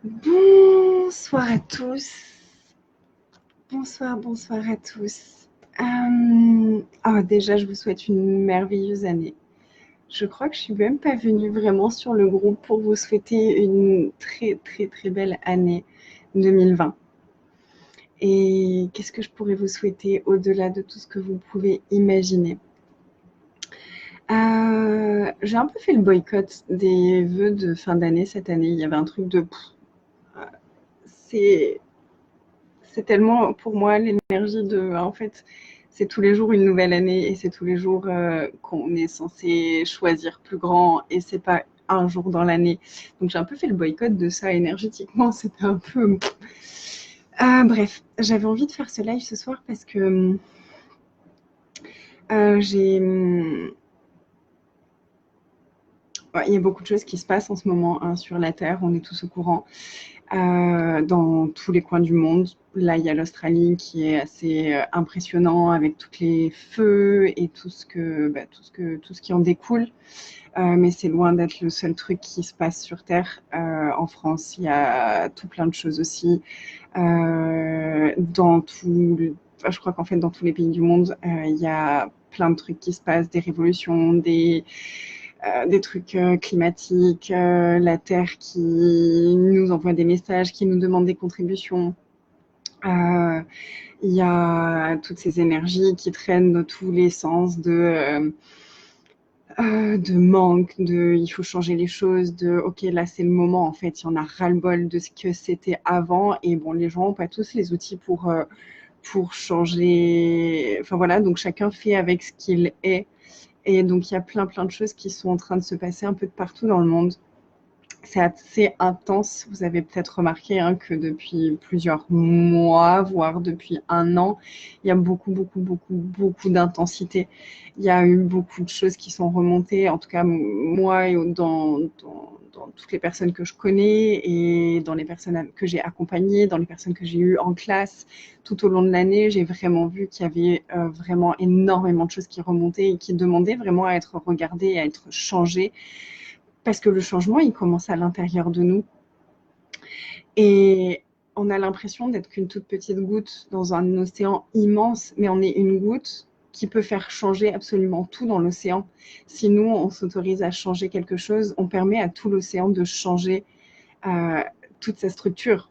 Bonsoir à tous. Bonsoir à tous. Déjà, je vous souhaite une merveilleuse année. Je crois que je suis même pas venue vraiment sur le groupe pour vous souhaiter une très belle année 2020. Et qu'est-ce que je pourrais vous souhaiter au-delà de tout ce que vous pouvez imaginer? J'ai un peu fait le boycott des vœux de fin d'année cette année. Il y avait un truc de c'est c'est tellement pour moi l'énergie de en fait c'est tous les jours une nouvelle année et c'est tous les jours qu'on est censé choisir plus grand et c'est pas un jour dans l'année. Donc j'ai un peu fait le boycott de ça énergétiquement, c'était un peu bref, j'avais envie de faire ce live ce soir parce que j'ai ouais, il y a beaucoup de choses qui se passent en ce moment hein, sur la Terre, on est tous au courant. Dans tous les coins du monde. Là, il y a l'Australie qui est assez impressionnant avec tous les feux et tout ce qui en découle. Mais c'est loin d'être le seul truc qui se passe sur Terre. En France, il y a tout plein de choses aussi. Je crois qu'en fait, dans tous les pays du monde, il y a plein de trucs qui se passent, des révolutions, des trucs climatiques, la Terre qui nous envoie des messages, qui nous demande des contributions. Euh, il y a toutes ces énergies qui traînent dans tous les sens de manque, de il faut changer les choses, de ok là c'est le moment en fait, il y en a ras-le-bol de ce que c'était avant et bon les gens n'ont pas tous les outils pour changer, enfin voilà donc chacun fait avec ce qu'il est. Et donc, il y a plein de choses qui sont en train de se passer un peu de partout dans le monde. C'est assez intense. Vous avez peut-être remarqué hein, que depuis plusieurs mois, voire depuis un an, il y a beaucoup d'intensité. Il y a eu beaucoup de choses qui sont remontées. En tout cas, moi, et dans toutes les personnes que je connais et dans les personnes que j'ai accompagnées, dans les personnes que j'ai eues en classe tout au long de l'année, j'ai vraiment vu qu'il y avait vraiment énormément de choses qui remontaient et qui demandaient vraiment à être regardées, à être changées parce que le changement, il commence à l'intérieur de nous. Et on a l'impression d'être qu'une toute petite goutte dans un océan immense, mais on est une goutte qui peut faire changer absolument tout dans l'océan. Si nous, on s'autorise à changer quelque chose, on permet à tout l'océan de changer euh, toute sa structure.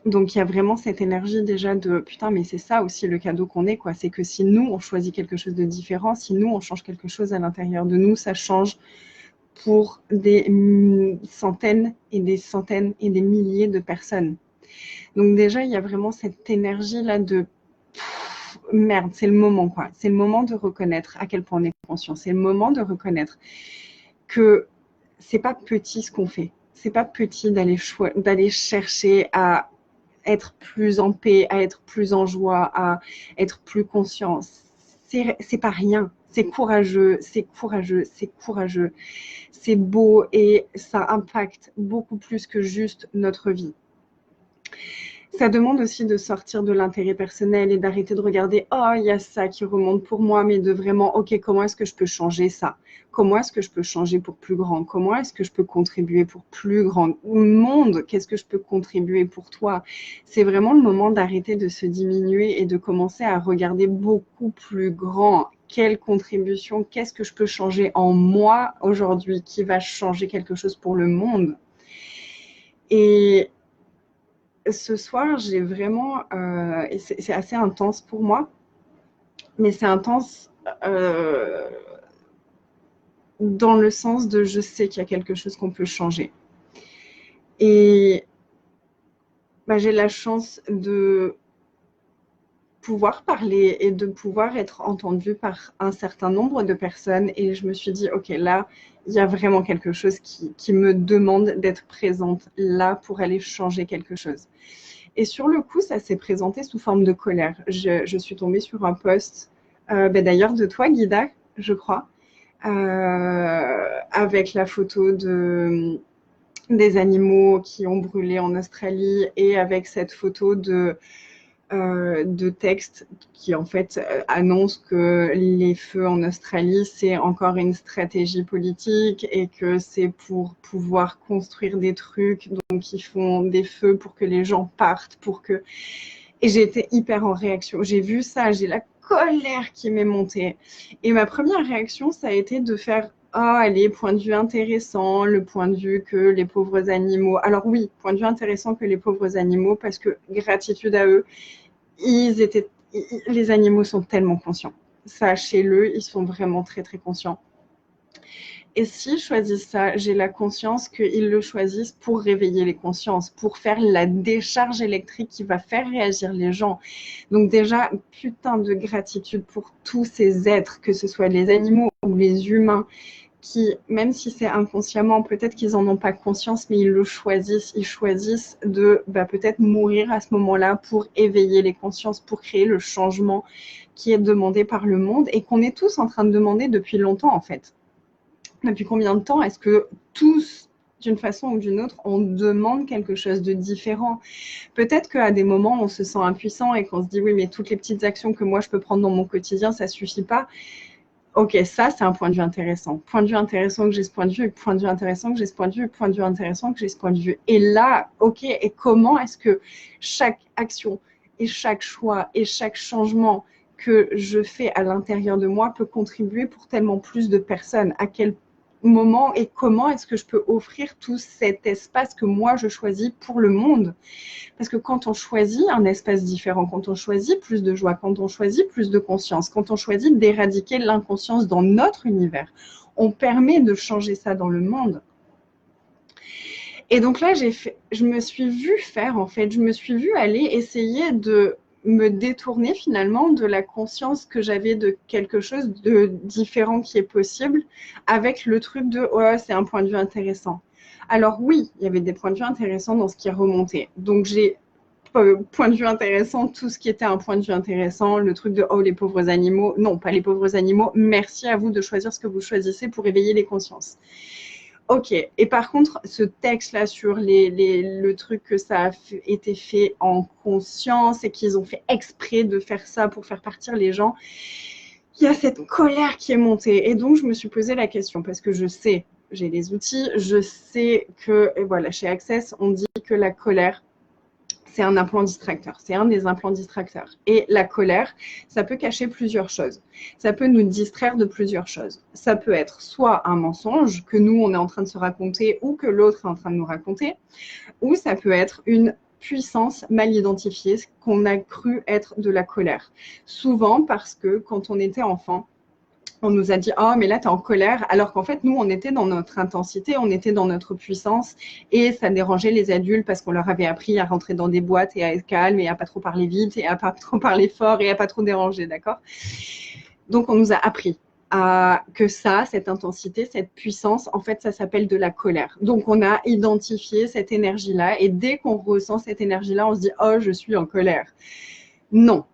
Donc il y a vraiment cette énergie déjà de putain, mais c'est ça aussi le cadeau qu'on est, quoi. C'est que si nous, on choisit quelque chose de différent, si nous, on change quelque chose à l'intérieur de nous, ça change pour des centaines et des milliers de personnes. Donc déjà, il y a vraiment cette énergie-là de merde, c'est le moment, quoi. C'est le moment de reconnaître à quel point on est conscient. C'est le moment de reconnaître que c'est pas petit ce qu'on fait. C'est pas petit d'aller chercher à être plus en paix, à être plus en joie, à être plus conscient. C'est pas rien. C'est courageux, c'est courageux, c'est courageux. C'est beau et ça impacte beaucoup plus que juste notre vie. Ça demande aussi de sortir de l'intérêt personnel et d'arrêter de regarder oh il y a ça qui remonte pour moi mais de vraiment ok comment est-ce que je peux changer ça, comment est-ce que je peux changer pour plus grand, comment est-ce que je peux contribuer pour plus grand monde, qu'est-ce que je peux contribuer pour toi. C'est vraiment le moment d'arrêter de se diminuer et de commencer à regarder beaucoup plus grand. Quelle contribution, qu'est-ce que je peux changer en moi aujourd'hui qui va changer quelque chose pour le monde. Et ce soir, j'ai vraiment, et c'est assez intense pour moi, mais c'est intense dans le sens de je sais qu'il y a quelque chose qu'on peut changer. Et j'ai la chance de pouvoir parler et de pouvoir être entendue par un certain nombre de personnes. Et je me suis dit, ok, là, il y a vraiment quelque chose qui me demande d'être présente là pour aller changer quelque chose. Et sur le coup, ça s'est présenté sous forme de colère. Je suis tombée sur un post, d'ailleurs de toi, Guida, je crois, avec la photo des animaux qui ont brûlé en Australie et avec cette photo de textes qui en fait annoncent que les feux en Australie, c'est encore une stratégie politique et que c'est pour pouvoir construire des trucs. Donc ils font des feux pour que les gens partent, pour que... Et j'ai été hyper en réaction. J'ai vu ça, j'ai la colère qui m'est montée. Et ma première réaction, ça a été de faire ah, allez, point de vue intéressant, le point de vue que les pauvres animaux. Alors oui, point de vue intéressant que les pauvres animaux, parce que gratitude à eux, les animaux sont tellement conscients. Sachez-le, ils sont vraiment très très conscients. Et s'ils choisissent ça, j'ai la conscience qu'ils le choisissent pour réveiller les consciences, pour faire la décharge électrique qui va faire réagir les gens. Donc déjà, putain de gratitude pour tous ces êtres, que ce soit les animaux ou les humains, qui, même si c'est inconsciemment, peut-être qu'ils n'en ont pas conscience, mais ils le choisissent. Ils choisissent de peut-être mourir à ce moment-là pour éveiller les consciences, pour créer le changement qui est demandé par le monde et qu'on est tous en train de demander depuis longtemps, en fait. Depuis combien de temps est-ce que tous, d'une façon ou d'une autre, on demande quelque chose de différent? Peut-être qu'à des moments, on se sent impuissant et qu'on se dit, oui, mais toutes les petites actions que moi, je peux prendre dans mon quotidien, ça ne suffit pas. Ok, ça, c'est un point de vue intéressant. Point de vue intéressant que j'ai ce point de vue, point de vue intéressant que j'ai ce point de vue, point de vue intéressant que j'ai ce point de vue. Et là, ok, et comment est-ce que chaque action et chaque choix et chaque changement que je fais à l'intérieur de moi peut contribuer pour tellement plus de personnes? À quel moment et comment est-ce que je peux offrir tout cet espace que moi je choisis pour le monde? Parce que quand on choisit un espace différent, quand on choisit plus de joie, quand on choisit plus de conscience, quand on choisit d'éradiquer l'inconscience dans notre univers, on permet de changer ça dans le monde. Et donc là, je me suis vue faire, en fait, je me suis vue aller essayer de me détourner finalement de la conscience que j'avais de quelque chose de différent qui est possible avec le truc de « oh, c'est un point de vue intéressant ». Alors oui, il y avait des points de vue intéressants dans ce qui est remonté. Donc j'ai point de vue intéressant, tout ce qui était un point de vue intéressant, le truc de « oh, les pauvres animaux ». Non, pas les pauvres animaux. Merci à vous de choisir ce que vous choisissez pour éveiller les consciences. Ok, et par contre, ce texte-là sur le truc que ça a été fait en conscience et qu'ils ont fait exprès de faire ça pour faire partir les gens, il y a cette colère qui est montée. Et donc, je me suis posé la question parce que je sais, j'ai les outils, je sais que, et voilà, chez Access, on dit que la colère, c'est un implant distracteur, c'est un des implants distracteurs. Et la colère, ça peut cacher plusieurs choses. Ça peut nous distraire de plusieurs choses. Ça peut être soit un mensonge que nous, on est en train de se raconter ou que l'autre est en train de nous raconter, ou ça peut être une puissance mal identifiée qu'on a cru être de la colère. Souvent parce que quand on était enfant, on nous a dit « oh, mais là, tu es en colère », alors qu'en fait, nous, on était dans notre intensité, on était dans notre puissance et ça dérangeait les adultes parce qu'on leur avait appris à rentrer dans des boîtes et à être calme et à pas trop parler vite et à pas trop parler fort et à pas trop déranger, d'accord? Donc, on nous a appris que ça, cette intensité, cette puissance, en fait, ça s'appelle de la colère. Donc, on a identifié cette énergie-là et dès qu'on ressent cette énergie-là, on se dit « oh, je suis en colère ». Non.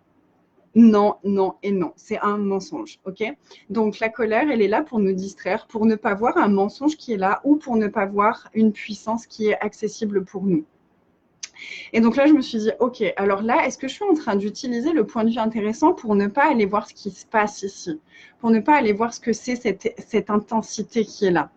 Non, non et non. C'est un mensonge, ok? Donc, la colère, elle est là pour nous distraire, pour ne pas voir un mensonge qui est là ou pour ne pas voir une puissance qui est accessible pour nous. Et donc là, je me suis dit, ok, alors là, est-ce que je suis en train d'utiliser le point de vue intéressant pour ne pas aller voir ce qui se passe ici, pour ne pas aller voir ce que c'est cette intensité qui est là?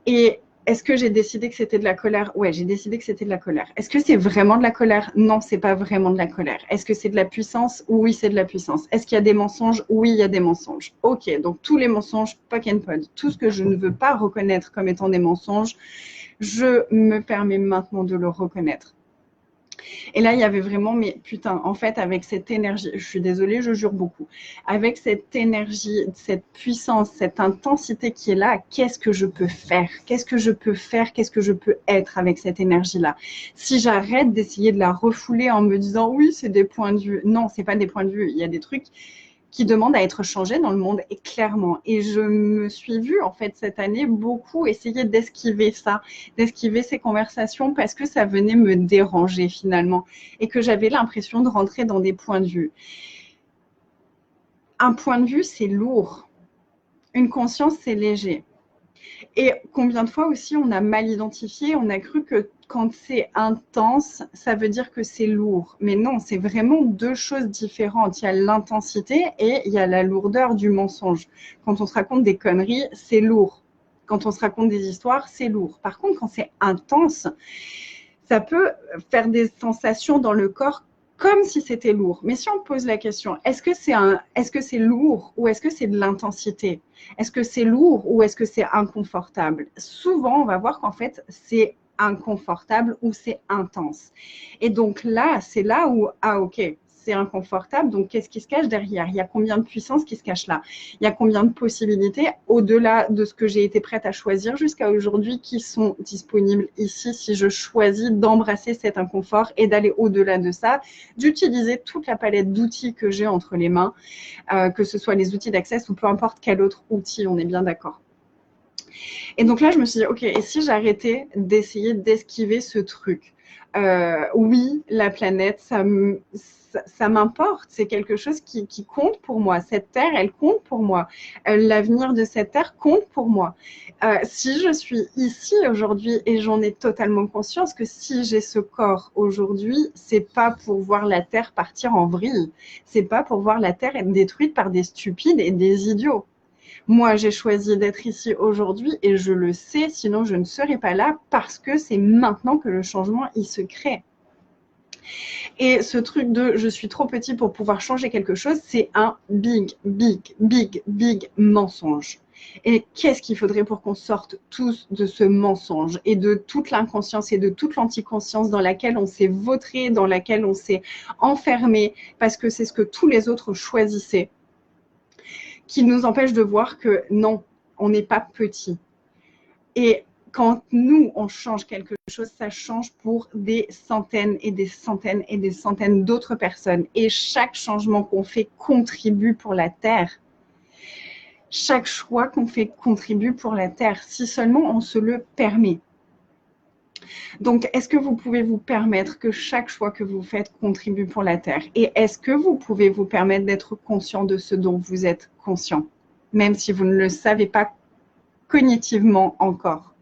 Et est-ce que j'ai décidé que c'était de la colère? Ouais, j'ai décidé que c'était de la colère. Est-ce que c'est vraiment de la colère? Non, c'est pas vraiment de la colère. Est-ce que c'est de la puissance? Oui, c'est de la puissance. Est-ce qu'il y a des mensonges? Oui, il y a des mensonges. Ok, donc tous les mensonges, pock and pod, tout ce que je ne veux pas reconnaître comme étant des mensonges, je me permets maintenant de le reconnaître. Et là, il y avait vraiment, mais putain, en fait, avec cette énergie, je suis désolée, je jure beaucoup, avec cette énergie, cette puissance, cette intensité qui est là, qu'est-ce que je peux faire? Qu'est-ce que je peux faire? Qu'est-ce que je peux être avec cette énergie-là? Si j'arrête d'essayer de la refouler en me disant, oui, c'est des points de vue. Non, c'est pas des points de vue. Il y a des trucs qui demandent à être changés dans le monde, et clairement. Et je me suis vue, en fait, cette année, beaucoup essayer d'esquiver ça, d'esquiver ces conversations parce que ça venait me déranger finalement et que j'avais l'impression de rentrer dans des points de vue. Un point de vue, c'est lourd. Une conscience, c'est léger. Et combien de fois aussi on a mal identifié, on a cru que quand c'est intense, ça veut dire que c'est lourd. Mais non, c'est vraiment deux choses différentes. Il y a l'intensité et il y a la lourdeur du mensonge. Quand on se raconte des conneries, c'est lourd. Quand on se raconte des histoires, c'est lourd. Par contre, quand c'est intense, ça peut faire des sensations dans le corps comme si c'était lourd. Mais si on pose la question, est-ce que c'est lourd ou est-ce que c'est de l'intensité? Est-ce que c'est lourd ou est-ce que c'est inconfortable? Souvent, on va voir qu'en fait, c'est inconfortable ou c'est intense. Et donc là, c'est là où, ah ok, c'est inconfortable, donc qu'est-ce qui se cache derrière? Il y a combien de puissance qui se cache là? Il y a combien de possibilités au-delà de ce que j'ai été prête à choisir jusqu'à aujourd'hui qui sont disponibles ici si je choisis d'embrasser cet inconfort et d'aller au-delà de ça, d'utiliser toute la palette d'outils que j'ai entre les mains, que ce soit les outils d'Access ou peu importe quel autre outil, on est bien d'accord. Et donc là, je me suis dit, ok, et si j'arrêtais d'essayer d'esquiver ce truc? Oui, la planète, ça m'importe, c'est quelque chose qui compte pour moi. Cette terre, elle compte pour moi. L'avenir de cette terre compte pour moi. Si je suis ici aujourd'hui et j'en ai totalement conscience que si j'ai ce corps aujourd'hui, c'est pas pour voir la terre partir en vrille. C'est pas pour voir la terre être détruite par des stupides et des idiots. Moi, j'ai choisi d'être ici aujourd'hui et je le sais, sinon je ne serais pas là parce que c'est maintenant que le changement, il se crée. Et ce truc de je suis trop petit pour pouvoir changer quelque chose, c'est un big mensonge. Et qu'est-ce qu'il faudrait pour qu'on sorte tous de ce mensonge et de toute l'inconscience et de toute l'anticonscience dans laquelle on s'est vautré, dans laquelle on s'est enfermé parce que c'est ce que tous les autres choisissaient, qui nous empêche de voir que non, on n'est pas petit. Et quand nous, on change quelque chose, ça change pour des centaines et des centaines et des centaines d'autres personnes. Et chaque changement qu'on fait contribue pour la Terre. Chaque choix qu'on fait contribue pour la Terre, si seulement on se le permet. Donc, est-ce que vous pouvez vous permettre que chaque choix que vous faites contribue pour la Terre? Et est-ce que vous pouvez vous permettre d'être conscient de ce dont vous êtes conscient, même si vous ne le savez pas cognitivement encore?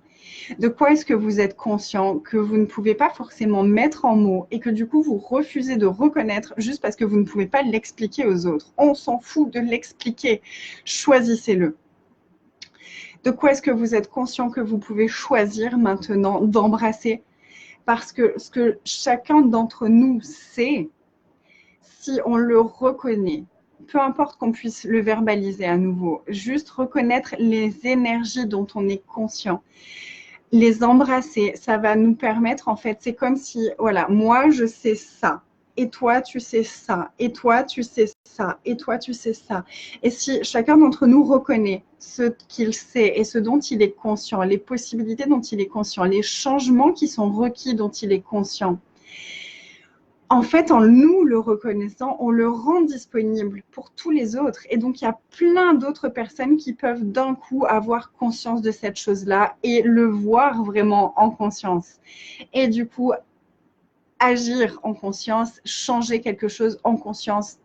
De quoi est-ce que vous êtes conscient que vous ne pouvez pas forcément mettre en mots et que du coup vous refusez de reconnaître juste parce que vous ne pouvez pas l'expliquer aux autres? On s'en fout de l'expliquer. Choisissez-le. De quoi est-ce que vous êtes conscient que vous pouvez choisir maintenant d'embrasser? Parce que ce que chacun d'entre nous sait, si on le reconnaît, peu importe qu'on puisse le verbaliser à nouveau, juste reconnaître les énergies dont on est conscient, les embrasser, ça va nous permettre, en fait, c'est comme si, voilà, moi je sais ça, et toi tu sais ça, et toi tu sais ça, et toi tu sais ça. Et si chacun d'entre nous reconnaît ce qu'il sait et ce dont il est conscient, les possibilités dont il est conscient, les changements qui sont requis dont il est conscient, en fait, en nous le reconnaissant, on le rend disponible pour tous les autres. Et donc, il y a plein d'autres personnes qui peuvent d'un coup avoir conscience de cette chose-là et le voir vraiment en conscience. Et du coup, agir en conscience, changer quelque chose en conscience.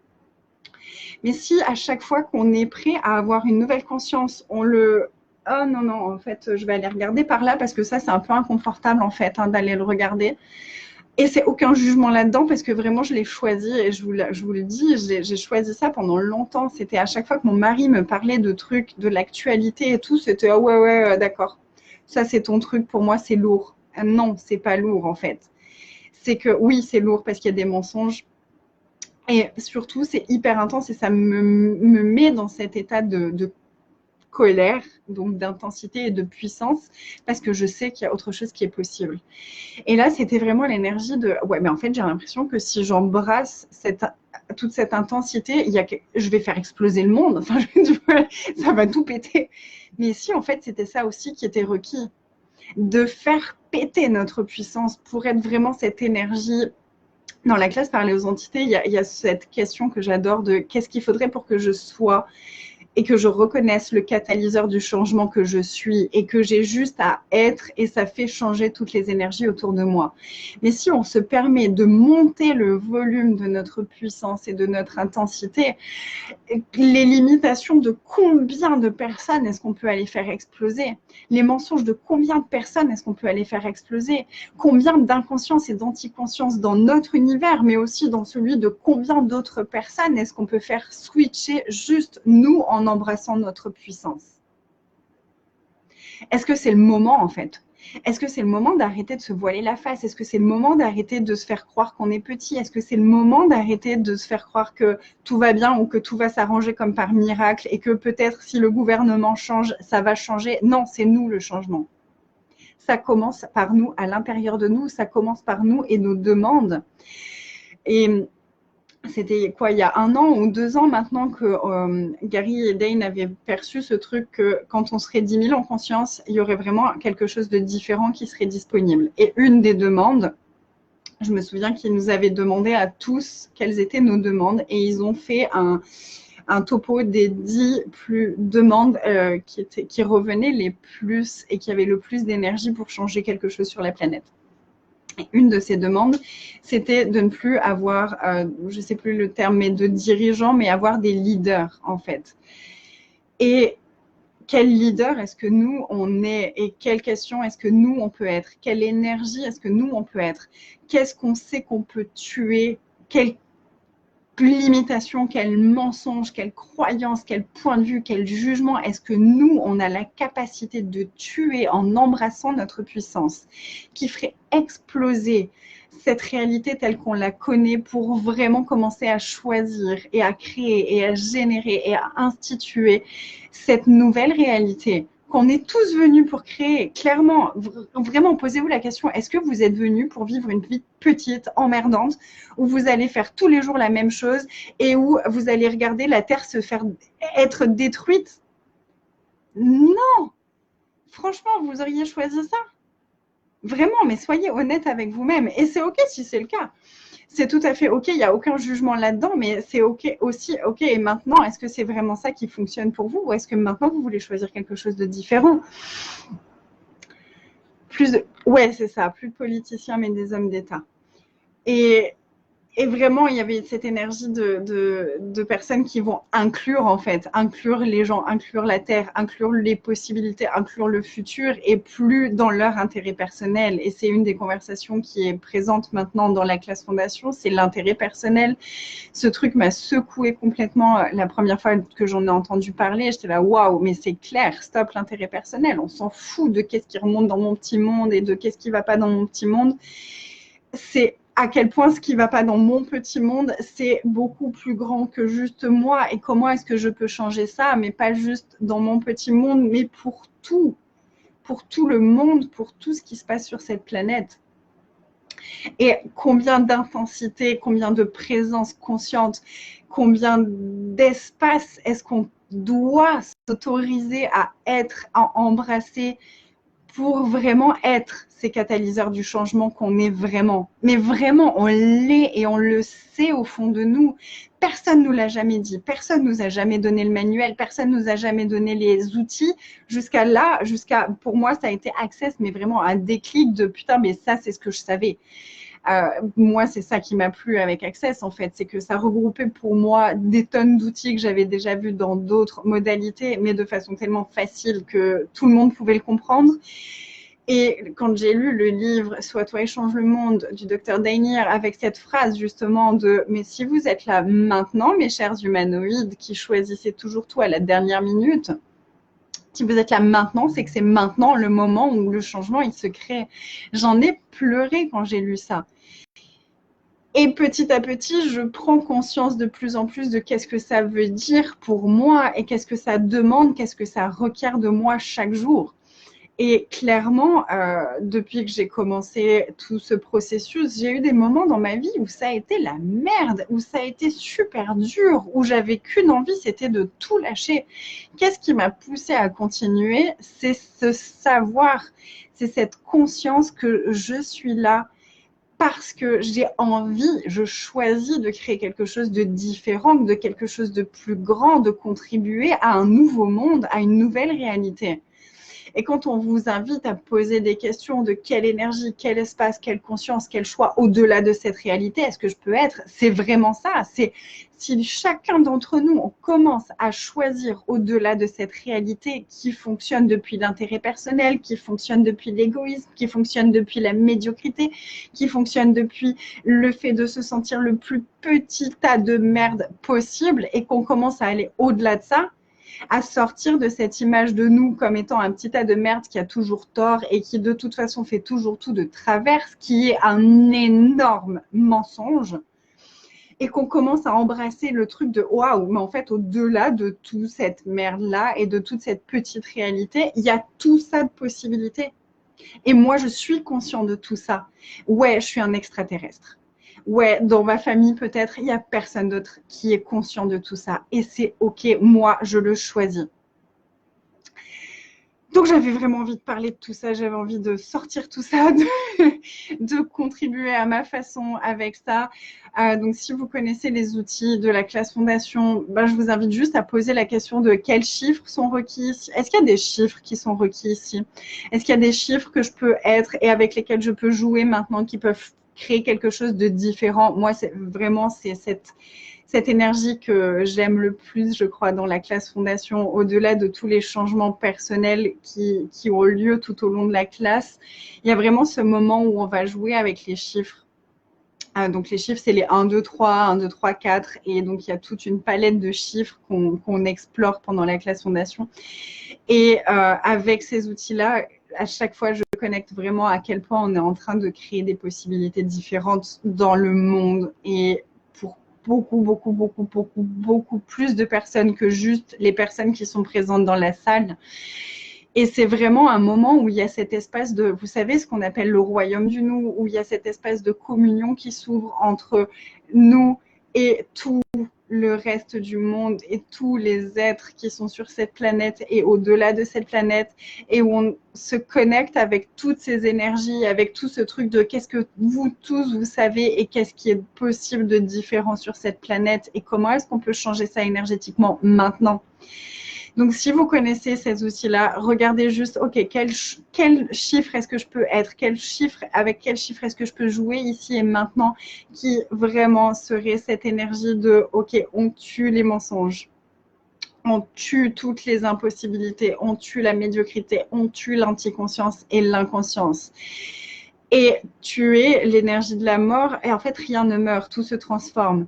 Mais si à chaque fois qu'on est prêt à avoir une nouvelle conscience, on le... Oh non, non, en fait, je vais aller regarder par là parce que ça, c'est un peu inconfortable, en fait, d'aller le regarder. Et c'est aucun jugement là-dedans parce que vraiment, je l'ai choisi et je vous le dis, j'ai choisi ça pendant longtemps. C'était à chaque fois que mon mari me parlait de trucs, de l'actualité et tout, c'était oh ouais, d'accord. Ça, c'est ton truc, pour moi, c'est lourd. Non, c'est pas lourd en fait. C'est que oui, c'est lourd parce qu'il y a des mensonges. Et surtout, c'est hyper intense et ça me met dans cet état de colère, donc d'intensité et de puissance, parce que je sais qu'il y a autre chose qui est possible. Et là, c'était vraiment l'énergie de ouais, mais en fait, j'ai l'impression que si j'embrasse toute cette intensité, je vais faire exploser le monde. Enfin, ça va tout péter. Mais si, en fait, c'était ça aussi qui était requis, de faire péter notre puissance pour être vraiment cette énergie. Dans la classe Parler aux entités, il y a cette question que j'adore de qu'est-ce qu'il faudrait pour que je sois et que je reconnaisse le catalyseur du changement que je suis et que j'ai juste à être et ça fait changer toutes les énergies autour de moi. Mais si on se permet de monter le volume de notre puissance et de notre intensité, les limitations de combien de personnes est-ce qu'on peut aller faire exploser? Les mensonges de combien de personnes est-ce qu'on peut aller faire exploser? Combien d'inconscience et d'anticonscience dans notre univers, mais aussi dans celui de combien d'autres personnes est-ce qu'on peut faire switcher juste nous en embrassant notre puissance? Est-ce que c'est le moment en fait? Est-ce que c'est le moment d'arrêter de se voiler la face? Est-ce que c'est le moment d'arrêter de se faire croire qu'on est petit? Est-ce que c'est le moment d'arrêter de se faire croire que tout va bien ou que tout va s'arranger comme par miracle et que peut-être si le gouvernement change, ça va changer? Non, c'est nous le changement. Ça commence par nous, à l'intérieur de nous, ça commence par nous et nos demandes. Et c'était quoi, il y a 1 an ou 2 ans maintenant que Gary et Dane avaient perçu ce truc que quand on serait 10 000 en conscience, il y aurait vraiment quelque chose de différent qui serait disponible. Et une des demandes, je me souviens qu'ils nous avaient demandé à tous quelles étaient nos demandes et ils ont fait un topo des 10 demandes qui revenaient les plus et qui avaient le plus d'énergie pour changer quelque chose sur la planète. Une de ces demandes, c'était de ne plus avoir, je ne sais plus le terme, mais de dirigeants, mais avoir des leaders, en fait. Et quel leader est-ce que nous, on est? Et quelle question est-ce que nous, on peut être? Quelle énergie est-ce que nous, on peut être? Qu'est-ce qu'on sait qu'on peut tuer? Quelle limitation, quel mensonge, quelle croyance, quel point de vue, quel jugement est-ce que nous, on a la capacité de tuer en embrassant notre puissance, qui ferait exploser cette réalité telle qu'on la connaît pour vraiment commencer à choisir et à créer et à générer et à instituer cette nouvelle réalité qu'on est tous venus pour créer. Clairement, vraiment, posez-vous la question, est-ce que vous êtes venus pour vivre une vie petite, emmerdante, où vous allez faire tous les jours la même chose et où vous allez regarder la Terre se faire être détruite? Non! Franchement, vous auriez choisi ça? Vraiment, mais soyez honnête avec vous-même. Et c'est OK si c'est le cas. C'est tout à fait OK, il n'y a aucun jugement là-dedans, mais c'est OK aussi. OK, et maintenant, est-ce que c'est vraiment ça qui fonctionne pour vous ou est-ce que maintenant, vous voulez choisir quelque chose de différent? Ouais, c'est ça, plus de politiciens, mais des hommes d'État. Et vraiment, il y avait cette énergie de personnes qui vont inclure, en fait, inclure les gens, inclure la Terre, inclure les possibilités, inclure le futur, et plus dans leur intérêt personnel. Et c'est une des conversations qui est présente maintenant dans la classe fondation, c'est l'intérêt personnel. Ce truc m'a secoué complètement la première fois que j'en ai entendu parler. J'étais là, waouh, mais c'est clair, stop l'intérêt personnel. On s'en fout de qu'est-ce qui remonte dans mon petit monde et de qu'est-ce qui ne va pas dans mon petit monde. C'est à quel point ce qui ne va pas dans mon petit monde, c'est beaucoup plus grand que juste moi et comment est-ce que je peux changer ça, mais pas juste dans mon petit monde, mais pour tout le monde, pour tout ce qui se passe sur cette planète. Et combien d'intensité, combien de présence consciente, combien d'espace est-ce qu'on doit s'autoriser à être, à embrasser pour vraiment être ces catalyseurs du changement qu'on est vraiment. Mais vraiment, on l'est et on le sait au fond de nous. Personne ne nous l'a jamais dit, personne ne nous a jamais donné le manuel, personne ne nous a jamais donné les outils. Jusqu'à là, pour moi, ça a été Access, mais vraiment un déclic de putain, mais ça, c'est ce que je savais. Moi, c'est ça qui m'a plu avec Access, en fait, c'est que ça regroupait pour moi des tonnes d'outils que j'avais déjà vus dans d'autres modalités, mais de façon tellement facile que tout le monde pouvait le comprendre. Et quand j'ai lu le livre « Sois toi et change le monde » du Dr Dainier avec cette phrase justement de « Mais si vous êtes là maintenant, mes chers humanoïdes qui choisissez toujours tout à la dernière minute, si vous êtes là maintenant, c'est que c'est maintenant le moment où le changement il se crée. » J'en ai pleuré quand j'ai lu ça. Et petit à petit, je prends conscience de plus en plus de qu'est-ce que ça veut dire pour moi et qu'est-ce que ça demande, qu'est-ce que ça requiert de moi chaque jour. Et clairement, depuis que j'ai commencé tout ce processus, j'ai eu des moments dans ma vie où ça a été la merde, où ça a été super dur, où j'avais qu'une envie, c'était de tout lâcher. Qu'est-ce qui m'a poussée à continuer? C'est ce savoir, c'est cette conscience que je suis là parce que j'ai envie, je choisis de créer quelque chose de différent, de quelque chose de plus grand, de contribuer à un nouveau monde, à une nouvelle réalité. Et quand on vous invite à poser des questions de quelle énergie, quel espace, quelle conscience, quel choix au-delà de cette réalité, est-ce que je peux être? C'est vraiment ça. C'est si chacun d'entre nous, on commence à choisir au-delà de cette réalité qui fonctionne depuis l'intérêt personnel, qui fonctionne depuis l'égoïsme, qui fonctionne depuis la médiocrité, qui fonctionne depuis le fait de se sentir le plus petit tas de merde possible et qu'on commence à aller au-delà de ça, à sortir de cette image de nous comme étant un petit tas de merde qui a toujours tort et qui de toute façon fait toujours tout de travers, qui est un énorme mensonge, et qu'on commence à embrasser le truc de waouh, mais en fait au-delà de toute cette merde-là et de toute cette petite réalité, il y a tout ça de possibilités. Et moi, je suis conscient de tout ça. Ouais, je suis un extraterrestre. Ouais, dans ma famille, peut-être, il n'y a personne d'autre qui est conscient de tout ça. Et c'est OK, moi, je le choisis. Donc, j'avais vraiment envie de parler de tout ça. J'avais envie de sortir tout ça, de contribuer à ma façon avec ça. Donc, si vous connaissez les outils de la classe fondation, je vous invite juste à poser la question de quels chiffres sont requis ici. Est-ce qu'il y a des chiffres qui sont requis ici? Est-ce qu'il y a des chiffres que je peux être et avec lesquels je peux jouer maintenant, qui peuvent créer quelque chose de différent? Moi, c'est cette énergie que j'aime le plus, je crois, dans la classe fondation, au-delà de tous les changements personnels qui ont lieu tout au long de la classe. Il y a vraiment ce moment où on va jouer avec les chiffres. Donc les chiffres, c'est les 1, 2, 3, 1, 2, 3, 4. Et donc, il y a toute une palette de chiffres qu'on explore pendant la classe fondation. Et avec ces outils-là, à chaque fois, je connecte vraiment à quel point on est en train de créer des possibilités différentes dans le monde. Et pour beaucoup plus de personnes que juste les personnes qui sont présentes dans la salle. Et c'est vraiment un moment où il y a cet espace de, vous savez, ce qu'on appelle le royaume du nous, où il y a cet espace de communion qui s'ouvre entre nous et tout le reste du monde et tous les êtres qui sont sur cette planète et au-delà de cette planète, et où on se connecte avec toutes ces énergies, avec tout ce truc de qu'est-ce que vous tous vous savez et qu'est-ce qui est possible de différent sur cette planète et comment est-ce qu'on peut changer ça énergétiquement maintenant. Donc, si vous connaissez ces outils-là, regardez juste, OK, quel chiffre est-ce que je peux être? Avec quel chiffre est-ce que je peux jouer ici et maintenant qui vraiment serait cette énergie de, OK, on tue les mensonges, on tue toutes les impossibilités, on tue la médiocrité, on tue l'anticonscience et l'inconscience. Et tuer l'énergie de la mort, et en fait, rien ne meurt, tout se transforme.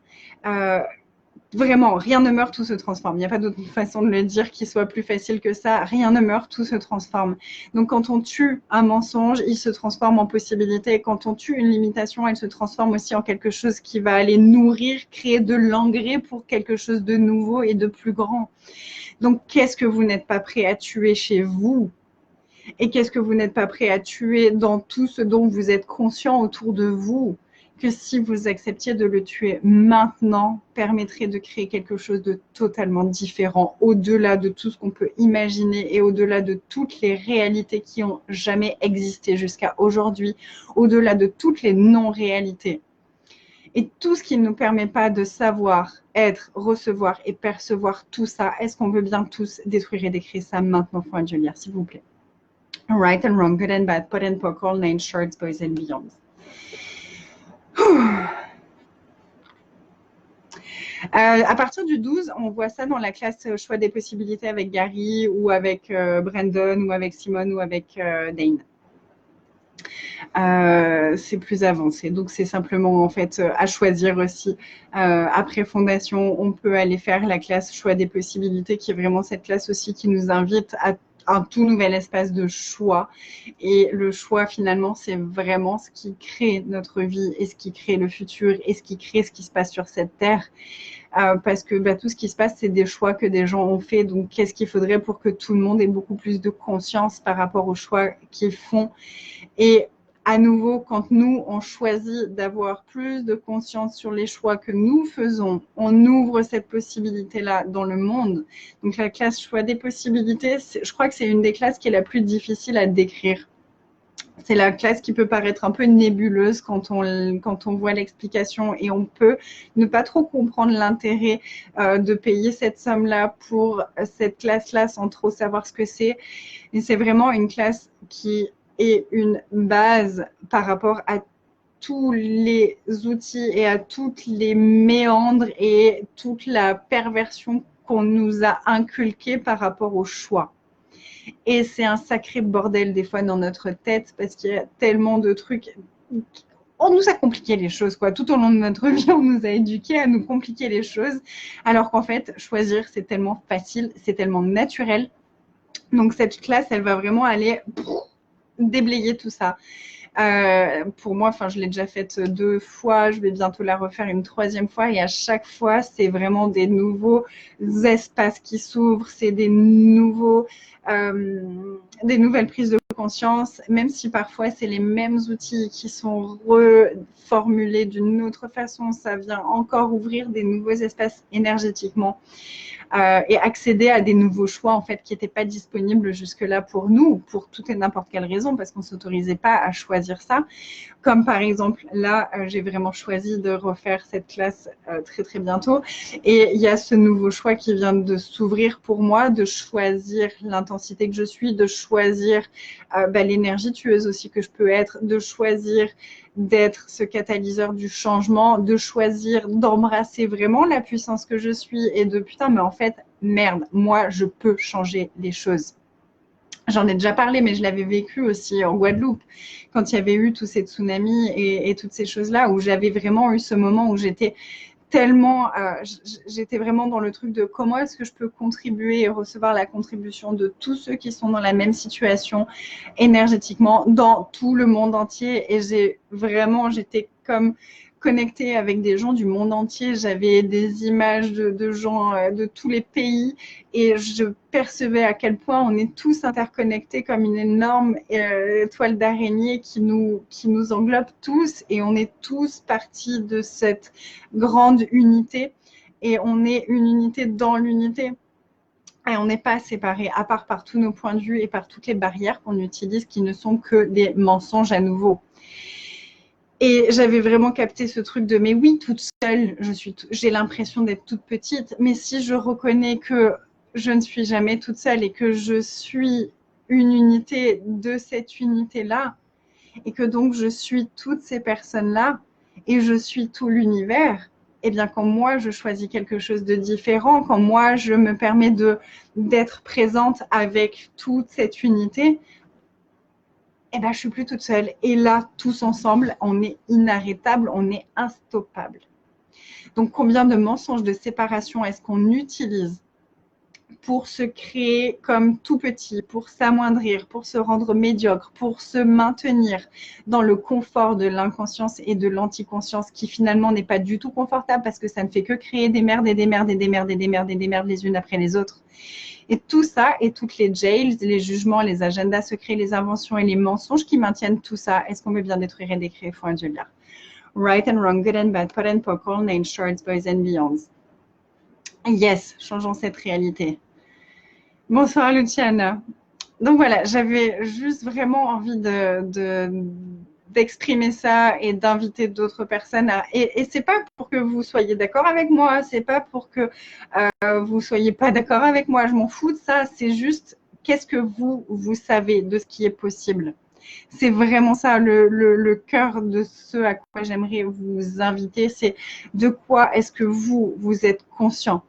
Vraiment, rien ne meurt, tout se transforme. Il n'y a pas d'autre façon de le dire qui soit plus facile que ça. Rien ne meurt, tout se transforme. Donc, quand on tue un mensonge, il se transforme en possibilité. Quand on tue une limitation, elle se transforme aussi en quelque chose qui va aller nourrir, créer de l'engrais pour quelque chose de nouveau et de plus grand. Donc, qu'est-ce que vous n'êtes pas prêt à tuer chez vous? Et qu'est-ce que vous n'êtes pas prêt à tuer dans tout ce dont vous êtes conscient autour de vous? Que si vous acceptiez de le tuer maintenant, permettrait de créer quelque chose de totalement différent, au-delà de tout ce qu'on peut imaginer et au-delà de toutes les réalités qui ont jamais existé jusqu'à aujourd'hui, au-delà de toutes les non-réalités. Et tout ce qui ne nous permet pas de savoir, être, recevoir et percevoir tout ça, est-ce qu'on veut bien tous détruire et décrire ça maintenant, Foi Julia, s'il vous plaît? Right and wrong, good and bad, pot and poke, all names, shorts, boys and beyonds. À partir du 12, on voit ça dans la classe choix des possibilités avec Gary ou avec Brandon ou avec Simone ou avec Dane. C'est plus avancé. Donc, c'est simplement en fait à choisir aussi. Après Fondation, on peut aller faire la classe choix des possibilités qui est vraiment cette classe aussi qui nous invite à un tout nouvel espace de choix. Et le choix, finalement, c'est vraiment ce qui crée notre vie et ce qui crée le futur et ce qui crée ce qui se passe sur cette terre. Parce que tout ce qui se passe, c'est des choix que des gens ont fait. Donc, qu'est-ce qu'il faudrait pour que tout le monde ait beaucoup plus de conscience par rapport aux choix qu'ils font? Et à nouveau, quand nous, on choisit d'avoir plus de conscience sur les choix que nous faisons, on ouvre cette possibilité-là dans le monde. Donc, la classe choix des possibilités, je crois que c'est une des classes qui est la plus difficile à décrire. C'est la classe qui peut paraître un peu nébuleuse quand on voit l'explication et on peut ne pas trop comprendre l'intérêt de payer cette somme-là pour cette classe-là sans trop savoir ce que c'est. Et c'est vraiment une classe qui est une base par rapport à tous les outils et à toutes les méandres et toute la perversion qu'on nous a inculquée par rapport au choix. Et c'est un sacré bordel des fois dans notre tête parce qu'il y a tellement de trucs. On nous a compliqué les choses, quoi. Tout au long de notre vie, on nous a éduqués à nous compliquer les choses. Alors qu'en fait, choisir, c'est tellement facile, c'est tellement naturel. Donc cette classe, elle va vraiment aller déblayer tout ça. Pour moi, je l'ai déjà faite 2 fois, je vais bientôt la refaire une 3e fois et à chaque fois, c'est vraiment des nouveaux espaces qui s'ouvrent, c'est des nouvelles prises de conscience, même si parfois c'est les mêmes outils qui sont reformulés d'une autre façon, ça vient encore ouvrir des nouveaux espaces énergétiquement. Et accéder à des nouveaux choix en fait qui n'étaient pas disponibles jusque-là pour nous, pour toute et n'importe quelle raison, parce qu'on ne s'autorisait pas à choisir ça. Comme par exemple, là, j'ai vraiment choisi de refaire cette classe très très bientôt. Et il y a ce nouveau choix qui vient de s'ouvrir pour moi, de choisir l'intensité que je suis, de choisir l'énergie tueuse aussi que je peux être, de choisir d'être ce catalyseur du changement, de choisir d'embrasser vraiment la puissance que je suis et de putain, mais en fait, merde, moi, je peux changer les choses. J'en ai déjà parlé, mais je l'avais vécu aussi en Guadeloupe, quand il y avait eu tous ces tsunamis et toutes ces choses-là, où j'avais vraiment eu ce moment où j'étais j'étais vraiment dans le truc de comment est-ce que je peux contribuer et recevoir la contribution de tous ceux qui sont dans la même situation énergétiquement dans tout le monde entier. Et j'étais comme connectée avec des gens du monde entier. J'avais des images de gens de tous les pays et je percevais à quel point on est tous interconnectés comme une énorme toile d'araignée qui nous englobe tous et on est tous partis de cette grande unité et on est une unité dans l'unité. Et on n'est pas séparés, à part par tous nos points de vue et par toutes les barrières qu'on utilise qui ne sont que des mensonges à nouveau. Et j'avais vraiment capté ce truc de mais oui, toute seule, j'ai l'impression d'être toute petite, mais si je reconnais que je ne suis jamais toute seule et que je suis une unité de cette unité-là et que donc je suis toutes ces personnes-là et je suis tout l'univers, eh bien quand moi je choisis quelque chose de différent, quand moi je me permets d'être présente avec toute cette unité, eh ben, je suis plus toute seule. Et là, tous ensemble, on est inarrêtable, on est instoppable. Donc, combien de mensonges de séparation est-ce qu'on utilise pour se créer comme tout petit, pour s'amoindrir, pour se rendre médiocre, pour se maintenir dans le confort de l'inconscience et de l'anticonscience qui finalement n'est pas du tout confortable parce que ça ne fait que créer des merdes et des merdes et des merdes et des merdes et des merdes les unes après les autres. Et tout ça, et toutes les jails, les jugements, les agendas secrets, les inventions et les mensonges qui maintiennent tout ça, est-ce qu'on veut bien détruire et décrire, faut un Julia. Right and wrong, good and bad, pot and poke, all names, shorts, boys and beyonds. Yes, changeons cette réalité. Bonsoir Luciana. Donc voilà, j'avais juste vraiment envie d'exprimer ça et d'inviter d'autres personnes et c'est pas pour que vous soyez d'accord avec moi, c'est pas pour que vous soyez pas d'accord avec moi, je m'en fous de ça, c'est juste qu'est-ce que vous savez de ce qui est possible. C'est vraiment ça le cœur de ce à quoi j'aimerais vous inviter, c'est de quoi est-ce que vous êtes conscient.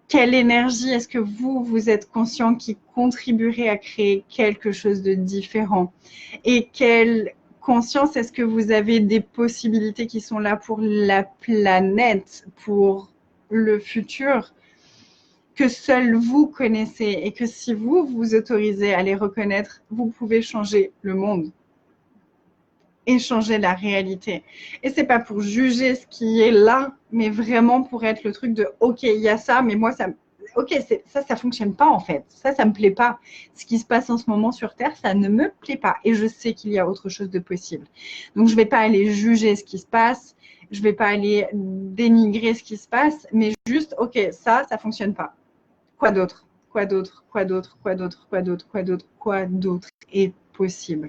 Quelle énergie est-ce que vous êtes conscient qui contribuerait à créer quelque chose de différent? Et quelle conscience est-ce que vous avez des possibilités qui sont là pour la planète, pour le futur, que seul vous connaissez et que si vous vous autorisez à les reconnaître, vous pouvez changer le monde et changer la réalité. Et c'est pas pour juger ce qui est là, mais vraiment pour être le truc de ok, il y a ça, mais moi ça fonctionne pas en fait. Ça me plaît pas. Ce qui se passe en ce moment sur Terre, ça ne me plaît pas. Et je sais qu'il y a autre chose de possible. Donc je vais pas aller juger ce qui se passe, je vais pas aller dénigrer ce qui se passe, mais juste ok, ça fonctionne pas. Quoi d'autre? Quoi d'autre? Quoi d'autre? Quoi d'autre? Quoi d'autre? Quoi d'autre? Quoi d'autre est possible.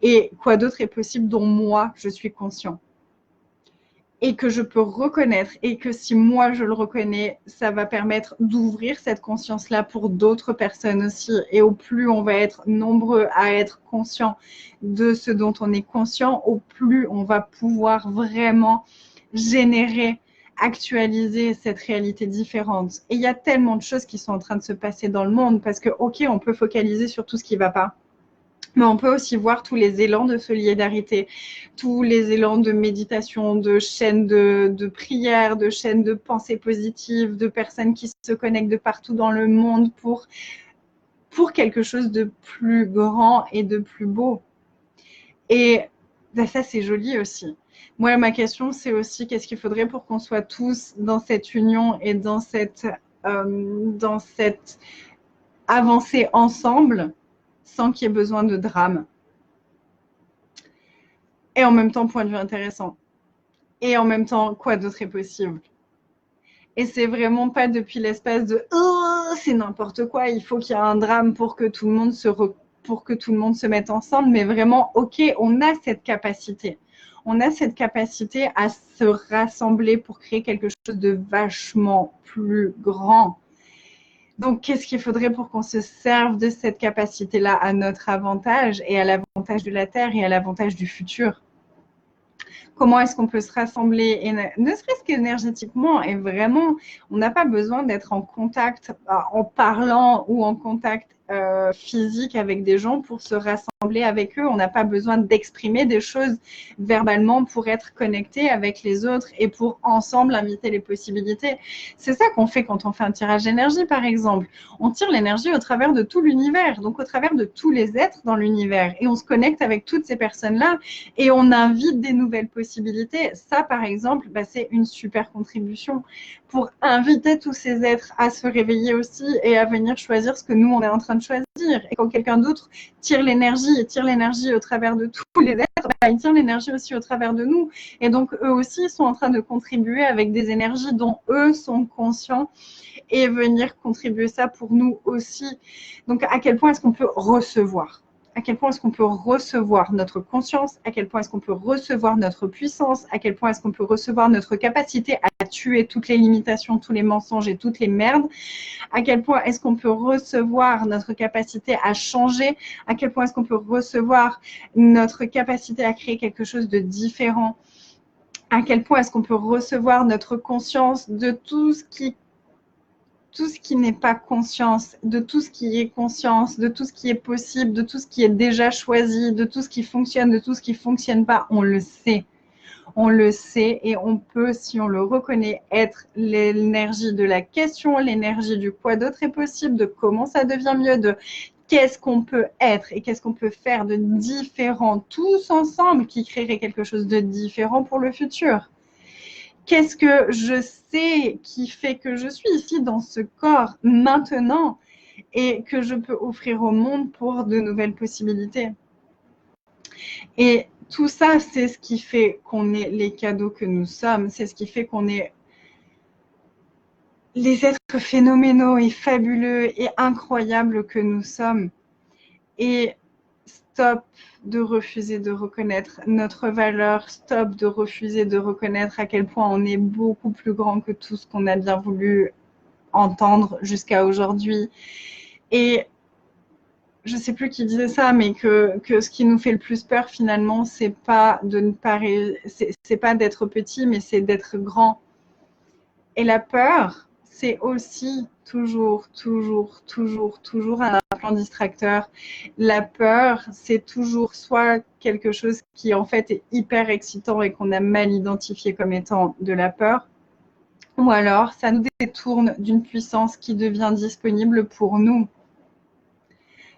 Et quoi d'autre est possible dont moi, je suis conscient et que je peux reconnaître, et que si moi je le reconnais, ça va permettre d'ouvrir cette conscience-là pour d'autres personnes aussi. Et au plus on va être nombreux à être conscients de ce dont on est conscient, au plus on va pouvoir vraiment générer, actualiser cette réalité différente. Et il y a tellement de choses qui sont en train de se passer dans le monde, parce que ok, on peut focaliser sur tout ce qui ne va pas, mais on peut aussi voir tous les élans de solidarité, tous les élans de méditation, de chaînes de prière, de chaînes de pensée positive, de personnes qui se connectent de partout dans le monde pour quelque chose de plus grand et de plus beau. Et ben ça, c'est joli aussi. Moi, ma question, c'est aussi qu'est-ce qu'il faudrait pour qu'on soit tous dans cette union et dans cette avancée ensemble, sans qu'il y ait besoin de drame. Et en même temps, point de vue intéressant. Et en même temps, quoi d'autre est possible? Et c'est vraiment pas depuis l'espace de oh, c'est n'importe quoi, il faut qu'il y ait un drame pour que tout le monde se mette ensemble, mais vraiment, ok, on a cette capacité. On a cette capacité à se rassembler pour créer quelque chose de vachement plus grand. Donc, qu'est-ce qu'il faudrait pour qu'on se serve de cette capacité-là à notre avantage et à l'avantage de la Terre et à l'avantage du futur? Comment est-ce qu'on peut se rassembler, et ne serait-ce qu'énergétiquement, et vraiment, on n'a pas besoin d'être en contact, en parlant ou en contact physique avec des gens pour se rassembler avec eux. On n'a pas besoin d'exprimer des choses verbalement pour être connecté avec les autres et pour ensemble inviter les possibilités. C'est ça qu'on fait quand on fait un tirage d'énergie, par exemple. On tire l'énergie au travers de tout l'univers, donc au travers de tous les êtres dans l'univers, et on se connecte avec toutes ces personnes-là et on invite des nouvelles possibilités. Ça, par exemple, bah, c'est une super contribution pour inviter tous ces êtres à se réveiller aussi et à venir choisir ce que nous, on est en train de choisir. Et quand quelqu'un d'autre tire l'énergie au travers de tous les êtres, bah, il tire l'énergie aussi au travers de nous. Et donc, eux aussi sont en train de contribuer avec des énergies dont eux sont conscients et venir contribuer ça pour nous aussi. Donc, à quel point est-ce qu'on peut recevoir ? À quel point est-ce qu'on peut recevoir notre conscience, à quel point est-ce qu'on peut recevoir notre puissance, à quel point est-ce qu'on peut recevoir notre capacité à tuer toutes les limitations, tous les mensonges et toutes les merdes, à quel point est-ce qu'on peut recevoir notre capacité à changer, à quel point est-ce qu'on peut recevoir notre capacité à créer quelque chose de différent, à quel point est-ce qu'on peut recevoir notre conscience de tout ce qui n'est pas conscience, de tout ce qui est conscience, de tout ce qui est possible, de tout ce qui est déjà choisi, de tout ce qui fonctionne, de tout ce qui ne fonctionne pas, on le sait. On le sait et on peut, si on le reconnaît, être l'énergie de la question, l'énergie du quoi d'autre est possible, de comment ça devient mieux, de qu'est-ce qu'on peut être et qu'est-ce qu'on peut faire de différent tous ensemble qui créerait quelque chose de différent pour le futur. Qu'est-ce que je sais qui fait que je suis ici dans ce corps maintenant et que je peux offrir au monde pour de nouvelles possibilités. Et tout ça, c'est ce qui fait qu'on est les cadeaux que nous sommes, c'est ce qui fait qu'on est les êtres phénoménaux et fabuleux et incroyables que nous sommes. Et stop de refuser de reconnaître notre valeur, stop de refuser de reconnaître à quel point on est beaucoup plus grand que tout ce qu'on a bien voulu entendre jusqu'à aujourd'hui. Et je ne sais plus qui disait ça, mais que ce qui nous fait le plus peur finalement, c'est pas de ne pas, c'est pas d'être petit, mais c'est d'être grand. Et la peur, c'est aussi toujours un plan distracteur. La peur, c'est toujours soit quelque chose qui en fait est hyper excitant et qu'on a mal identifié comme étant de la peur, ou alors ça nous détourne d'une puissance qui devient disponible pour nous.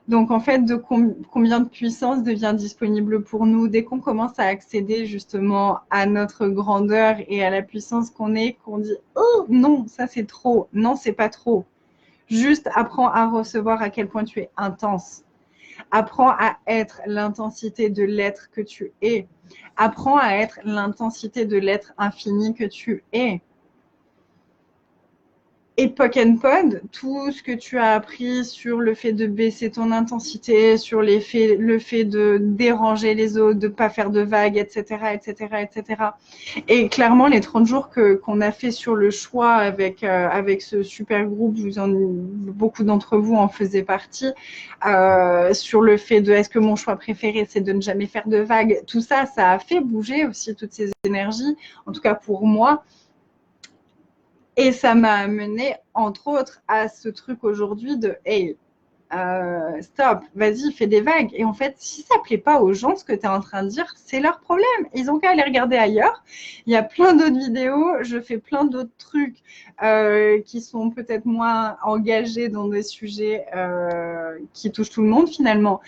Donc en fait, de combien de puissance devient disponible pour nous dès qu'on commence à accéder justement à notre grandeur et à la puissance qu'on est, qu'on dit « Oh non, ça c'est trop, non c'est pas trop ». Juste apprends à recevoir à quel point tu es intense. Apprends à être l'intensité de l'être que tu es. Apprends à être l'intensité de l'être infini que tu es. Et Pock and Pod, tout ce que tu as appris sur le fait de baisser ton intensité, sur le fait de déranger les autres, de ne pas faire de vagues, etc., etc., etc. Et clairement, les 30 jours qu'on a fait sur le choix avec ce super groupe, beaucoup d'entre vous en faisaient partie, sur le fait de est-ce que mon choix préféré, c'est de ne jamais faire de vagues, tout ça, ça a fait bouger aussi toutes ces énergies, en tout cas pour moi. Et ça m'a amené, entre autres, à ce truc aujourd'hui de « Hey, stop, vas-y, fais des vagues ». Et en fait, si ça ne plaît pas aux gens, ce que tu es en train de dire, c'est leur problème. Ils ont qu'à aller regarder ailleurs. Il y a plein d'autres vidéos, je fais plein d'autres trucs qui sont peut-être moins engagés dans des sujets qui touchent tout le monde finalement.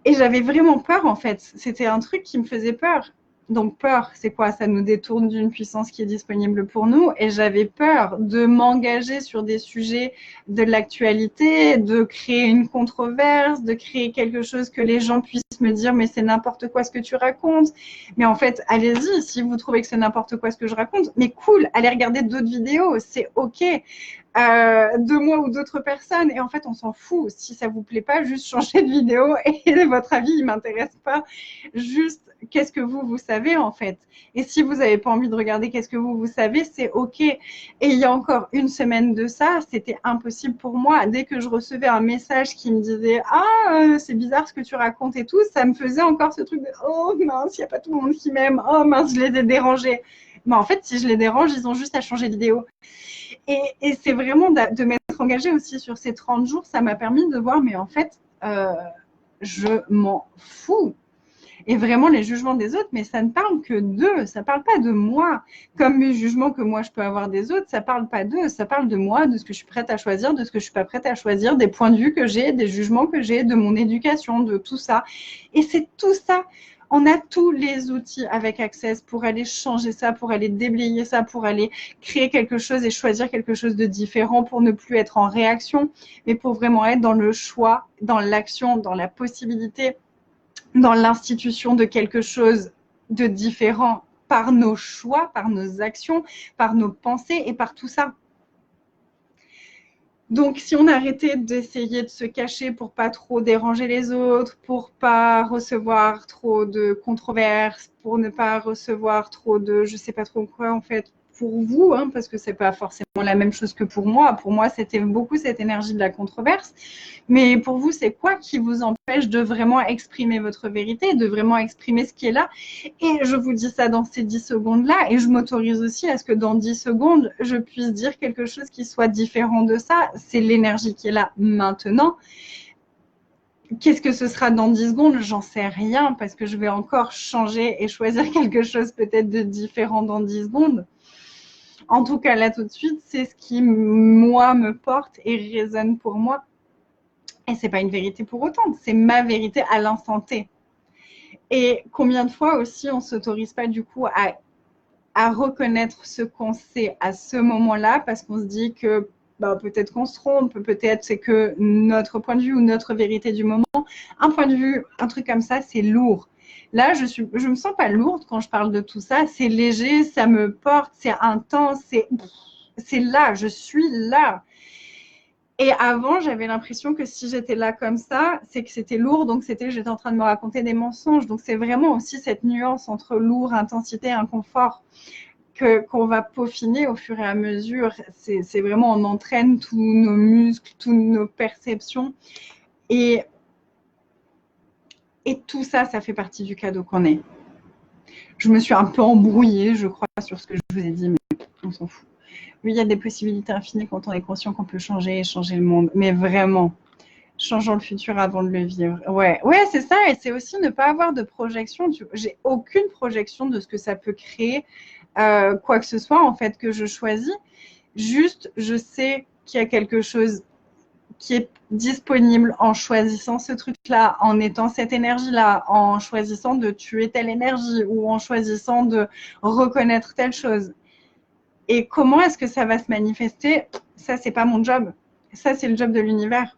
Et j'avais vraiment peur en fait. C'était un truc qui me faisait peur. Donc peur, c'est quoi? Ça nous détourne d'une puissance qui est disponible pour nous. Et j'avais peur de m'engager sur des sujets de l'actualité, de créer une controverse, de créer quelque chose que les gens puissent me dire mais c'est n'importe quoi ce que tu racontes. Mais en fait, allez-y, si vous trouvez que c'est n'importe quoi ce que je raconte, mais cool, allez regarder d'autres vidéos, c'est ok. De moi ou d'autres personnes. Et en fait, on s'en fout. Si ça vous plaît pas, juste changez de vidéo et votre avis, il m'intéresse pas. Juste, qu'est-ce que vous savez en fait. Et si vous n'avez pas envie de regarder qu'est-ce que vous savez, c'est ok. Et il y a encore une semaine de ça, c'était impossible pour moi. Dès que je recevais un message qui me disait « Ah, c'est bizarre ce que tu racontes et tout », ça me faisait encore ce truc de « Oh mince, il n'y a pas tout le monde qui m'aime. Oh mince, je les ai dérangés ». Mais en fait, si je les dérange, ils ont juste à changer de vidéo. Et c'est vraiment de m'être engagée aussi sur ces 30 jours, ça m'a permis de voir, mais en fait, je m'en fous. Et vraiment, les jugements des autres, mais ça ne parle que d'eux, ça ne parle pas de moi. Comme les jugements que moi, je peux avoir des autres, ça ne parle pas d'eux, ça parle de moi, de ce que je suis prête à choisir, de ce que je ne suis pas prête à choisir, des points de vue que j'ai, des jugements que j'ai, de mon éducation, de tout ça. Et c'est tout ça. On a tous les outils avec Access pour aller changer ça, pour aller déblayer ça, pour aller créer quelque chose et choisir quelque chose de différent, pour ne plus être en réaction, mais pour vraiment être dans le choix, dans l'action, dans la possibilité, dans l'institution de quelque chose de différent par nos choix, par nos actions, par nos pensées et par tout ça. Donc, si on arrêtait d'essayer de se cacher pour pas trop déranger les autres, pour pas recevoir trop de controverses, pour ne pas recevoir trop de, je sais pas trop quoi en fait, pour vous, hein, parce que c'est pas forcément la même chose que pour moi. Pour moi, c'était beaucoup cette énergie de la controverse. Mais pour vous, c'est quoi qui vous empêche de vraiment exprimer votre vérité, de vraiment exprimer ce qui est là? Et je vous dis ça dans ces 10 secondes-là, et je m'autorise aussi à ce que dans 10 secondes, je puisse dire quelque chose qui soit différent de ça. C'est l'énergie qui est là maintenant. Qu'est-ce que ce sera dans 10 secondes? J'en sais rien, parce que je vais encore changer et choisir quelque chose peut-être de différent dans 10 secondes. En tout cas, là, tout de suite, c'est ce qui, moi, me porte et résonne pour moi. Et ce n'est pas une vérité pour autant, c'est ma vérité à l'instant T. Et combien de fois aussi on ne s'autorise pas du coup à reconnaître ce qu'on sait à ce moment-là, parce qu'on se dit que peut-être qu'on se trompe, peut-être c'est que notre point de vue ou notre vérité du moment, un point de vue, un truc comme ça, c'est lourd. Là, je me sens pas lourde quand je parle de tout ça, c'est léger, ça me porte, c'est intense, c'est là, je suis là. Et avant, j'avais l'impression que si j'étais là comme ça, c'est que c'était lourd, donc j'étais en train de me raconter des mensonges. Donc c'est vraiment aussi cette nuance entre lourd, intensité, inconfort qu'on va peaufiner au fur et à mesure. C'est vraiment, on entraîne tous nos muscles, toutes nos perceptions. Et tout ça, ça fait partie du cadeau qu'on est. Je me suis un peu embrouillée, je crois, sur ce que je vous ai dit, mais on s'en fout. Oui, il y a des possibilités infinies quand on est conscient qu'on peut changer le monde. Mais vraiment, changeons le futur avant de le vivre. Ouais, c'est ça. Et c'est aussi ne pas avoir de projection. J'ai aucune projection de ce que ça peut créer, quoi que ce soit, en fait, que je choisis. Juste, je sais qu'il y a quelque chose qui est disponible en choisissant ce truc-là, en étant cette énergie-là, en choisissant de tuer telle énergie ou en choisissant de reconnaître telle chose. Et comment est-ce que ça va se manifester? Ça, c'est pas mon job. Ça, c'est le job de l'univers.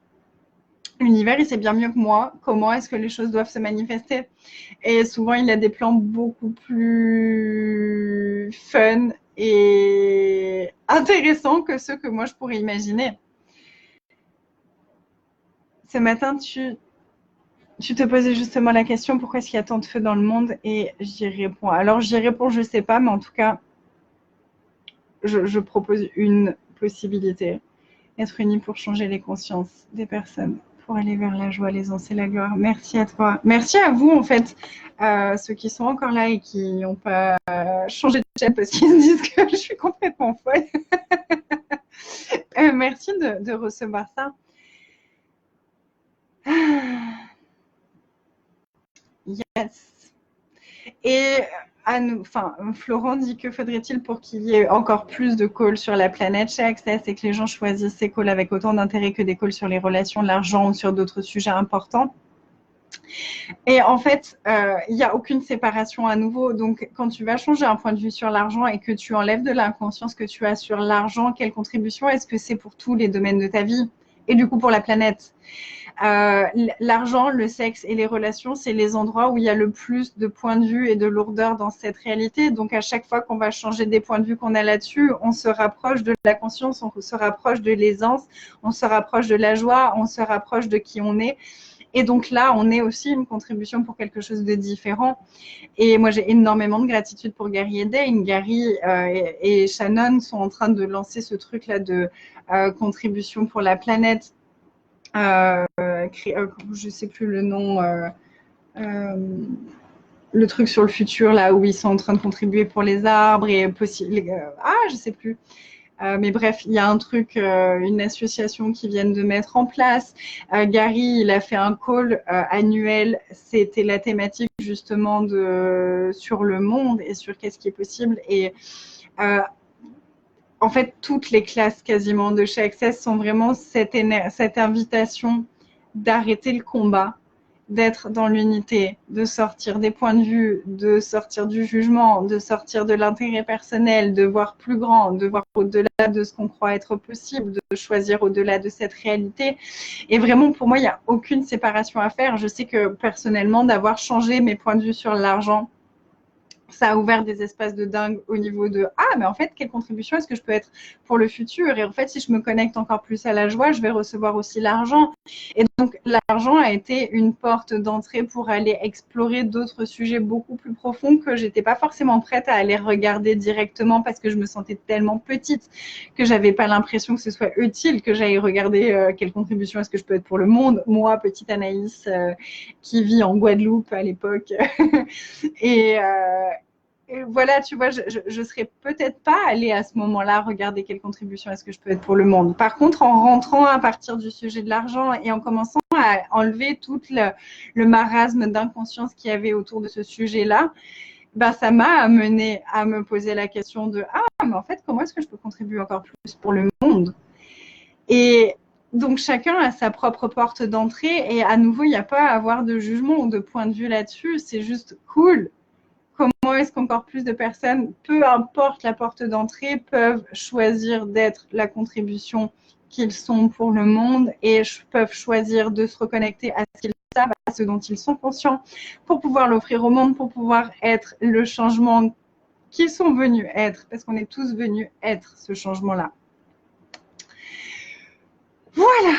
L'univers, il sait bien mieux que moi comment est-ce que les choses doivent se manifester. Et souvent, il a des plans beaucoup plus fun et intéressants que ceux que moi je pourrais imaginer. Ce matin, tu te posais justement la question pourquoi est-ce qu'il y a tant de feu dans le monde, et j'y réponds. Alors j'y réponds, je ne sais pas, mais en tout cas, je propose une possibilité. Être unis pour changer les consciences des personnes, pour aller vers la joie, l'aisance et la gloire. Merci à toi. Merci à vous, en fait, ceux qui sont encore là et qui n'ont pas changé de chat parce qu'ils se disent que je suis complètement folle. Merci de recevoir ça. Yes. Et Florent dit que faudrait-il pour qu'il y ait encore plus de calls sur la planète chez Access et que les gens choisissent ces calls avec autant d'intérêt que des calls sur les relations, l'argent ou sur d'autres sujets importants. Et en fait, il n'y a aucune séparation à nouveau. Donc, quand tu vas changer un point de vue sur l'argent et que tu enlèves de l'inconscience que tu as sur l'argent, quelle contribution est-ce que c'est pour tous les domaines de ta vie et du coup pour la planète? L'argent, le sexe et les relations, c'est les endroits où il y a le plus de points de vue et de lourdeur dans cette réalité. Donc, à chaque fois qu'on va changer des points de vue qu'on a là-dessus, on se rapproche de la conscience, on se rapproche de l'aisance, on se rapproche de la joie, on se rapproche de qui on est. Et donc là, on est aussi une contribution pour quelque chose de différent. Et moi, j'ai énormément de gratitude pour Gary et Dane. Gary et Shannon sont en train de lancer ce truc-là de contribution pour la planète. Je ne sais plus le nom, le truc sur le futur, là où ils sont en train de contribuer pour les arbres et je ne sais plus. Mais bref, il y a un truc, une association qui viennent de mettre en place. Gary, il a fait un call annuel. C'était la thématique justement sur le monde et sur qu'est-ce qui est possible. Et en fait, toutes les classes quasiment de chez Access sont vraiment cette invitation d'arrêter le combat, d'être dans l'unité, de sortir des points de vue, de sortir du jugement, de sortir de l'intérêt personnel, de voir plus grand, de voir au-delà de ce qu'on croit être possible, de choisir au-delà de cette réalité. Et vraiment, pour moi, il n'y a aucune séparation à faire. Je sais que personnellement, d'avoir changé mes points de vue sur l'argent, ça a ouvert des espaces de dingue au niveau de « Ah, mais en fait, quelle contribution est-ce que je peux être pour le futur ?» Et en fait, si je me connecte encore plus à la joie, je vais recevoir aussi l'argent. Et donc, l'argent a été une porte d'entrée pour aller explorer d'autres sujets beaucoup plus profonds que je n'étais pas forcément prête à aller regarder directement parce que je me sentais tellement petite que je n'avais pas l'impression que ce soit utile que j'aille regarder quelle contribution est-ce que je peux être pour le monde. Moi, petite Anaïs, qui vit en Guadeloupe à l'époque. Et voilà, tu vois, je ne serais peut-être pas allée à ce moment-là regarder quelle contribution est-ce que je peux être pour le monde. Par contre, en rentrant à partir du sujet de l'argent et en commençant à enlever tout le marasme d'inconscience qu'il y avait autour de ce sujet-là, ça m'a amené à me poser la question de « Ah, mais en fait, comment est-ce que je peux contribuer encore plus pour le monde ?» Et donc, chacun a sa propre porte d'entrée et à nouveau, il n'y a pas à avoir de jugement ou de point de vue là-dessus. C'est juste cool. Comment est-ce qu'encore plus de personnes, peu importe la porte d'entrée, peuvent choisir d'être la contribution qu'ils sont pour le monde et peuvent choisir de se reconnecter à ce qu'ils savent, à ce dont ils sont conscients, pour pouvoir l'offrir au monde, pour pouvoir être le changement qu'ils sont venus être, parce qu'on est tous venus être ce changement-là. Voilà,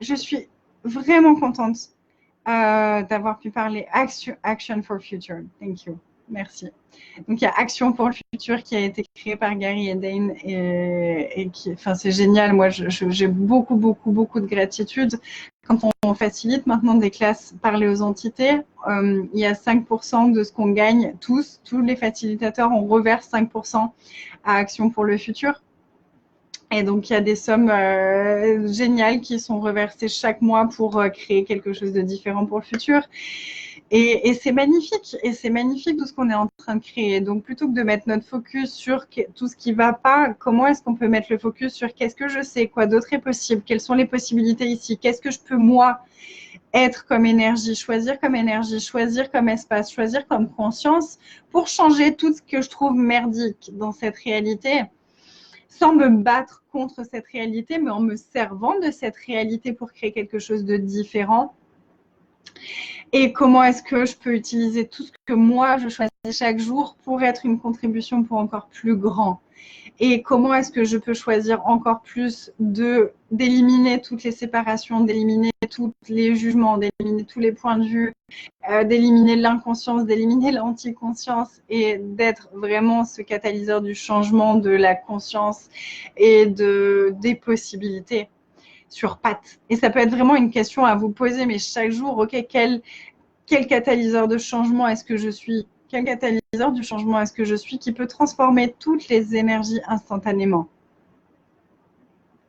je suis vraiment contente d'avoir pu parler Action for Future. Thank you. Merci. Donc, il y a Action pour le futur qui a été créé par Gary et Dane et qui, c'est génial. Moi, j'ai beaucoup de gratitude. Quand on facilite maintenant des classes parler aux entités, il y a 5% de ce qu'on gagne tous les facilitateurs, on reverse 5% à Action pour le futur. Et donc, il y a des sommes géniales qui sont reversées chaque mois pour créer quelque chose de différent pour le futur. Et c'est magnifique. Et c'est magnifique tout ce qu'on est en train de créer. Donc, plutôt que de mettre notre focus sur tout ce qui ne va pas, comment est-ce qu'on peut mettre le focus sur qu'est-ce que je sais, quoi d'autre est possible, quelles sont les possibilités ici, qu'est-ce que je peux, moi, être comme énergie, choisir comme espace, choisir comme conscience pour changer tout ce que je trouve merdique dans cette réalité, sans me battre contre cette réalité, mais en me servant de cette réalité pour créer quelque chose de différent. Et comment est-ce que je peux utiliser tout ce que moi, je choisis chaque jour pour être une contribution pour encore plus grand. Et comment est-ce que je peux choisir encore plus d'éliminer toutes les séparations, d'éliminer tous les jugements, d'éliminer tous les points de vue, d'éliminer l'inconscience, d'éliminer l'anticonscience et d'être vraiment ce catalyseur du changement de la conscience et des possibilités sur pattes. Et ça peut être vraiment une question à vous poser, mais chaque jour, ok, quel catalyseur de changement est-ce que je suis? Quel catalyseur du changement est-ce que je suis qui peut transformer toutes les énergies instantanément?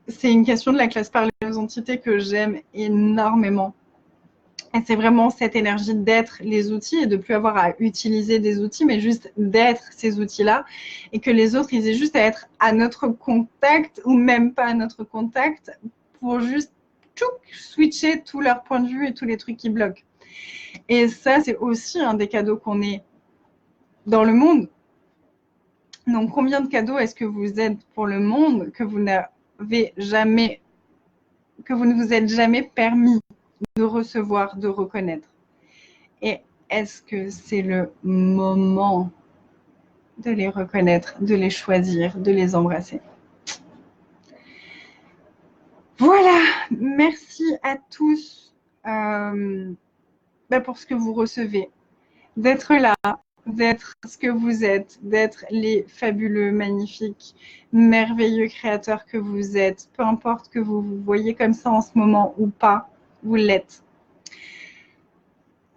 C'est une question de la classe parlée aux entités que j'aime énormément. Et c'est vraiment cette énergie d'être les outils et de ne plus avoir à utiliser des outils, mais juste d'être ces outils-là. Et que les autres, ils aient juste à être à notre contact ou même pas à notre contact pour juste switcher tous leurs points de vue et tous les trucs qui bloquent. Et ça, c'est aussi un des cadeaux qu'on est dans le monde. Donc, combien de cadeaux est-ce que vous êtes pour le monde que vous n'avez jamais, que vous ne vous êtes jamais permis de recevoir, de reconnaître? Et est-ce que c'est le moment de les reconnaître, de les choisir, de les embrasser? Voilà, merci à tous pour ce que vous recevez, d'être là, d'être ce que vous êtes, d'être les fabuleux, magnifiques, merveilleux créateurs que vous êtes. Peu importe que vous vous voyez comme ça en ce moment ou pas, vous l'êtes.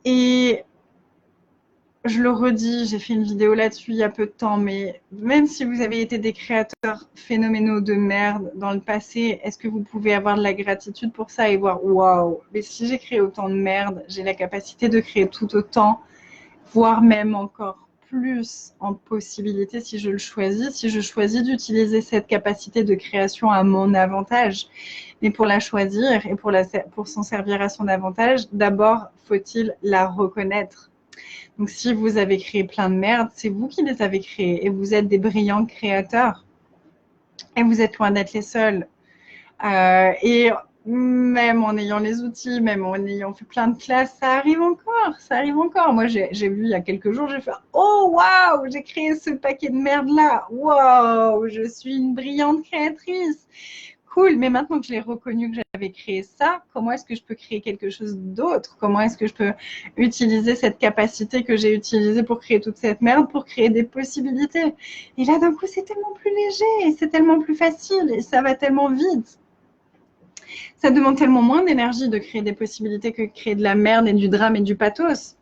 Et je le redis, j'ai fait une vidéo là-dessus il y a peu de temps, mais même si vous avez été des créateurs phénoménaux de merde dans le passé, est-ce que vous pouvez avoir de la gratitude pour ça et voir, waouh, mais si j'ai créé autant de merde, j'ai la capacité de créer tout autant, voire même encore plus en possibilité si je le choisis, si je choisis d'utiliser cette capacité de création à mon avantage. Mais pour la choisir et pour s'en servir à son avantage, d'abord, faut-il la reconnaître. Donc, si vous avez créé plein de merde, c'est vous qui les avez créés et vous êtes des brillants créateurs. Et vous êtes loin d'être les seuls. Et même en ayant les outils, même en ayant fait plein de classes, ça arrive encore, ça arrive encore. Moi, j'ai vu il y a quelques jours, j'ai fait « Oh, waouh, j'ai créé ce paquet de merde-là. Waouh, je suis une brillante créatrice. » Cool, mais maintenant que je l'ai reconnu que j'avais créé ça, comment est-ce que je peux créer quelque chose d'autre? Comment est-ce que je peux utiliser cette capacité que j'ai utilisée pour créer toute cette merde, pour créer des possibilités? Et là, d'un coup, c'est tellement plus léger, et c'est tellement plus facile, et ça va tellement vite. Ça demande tellement moins d'énergie de créer des possibilités que de créer de la merde et du drame et du pathos.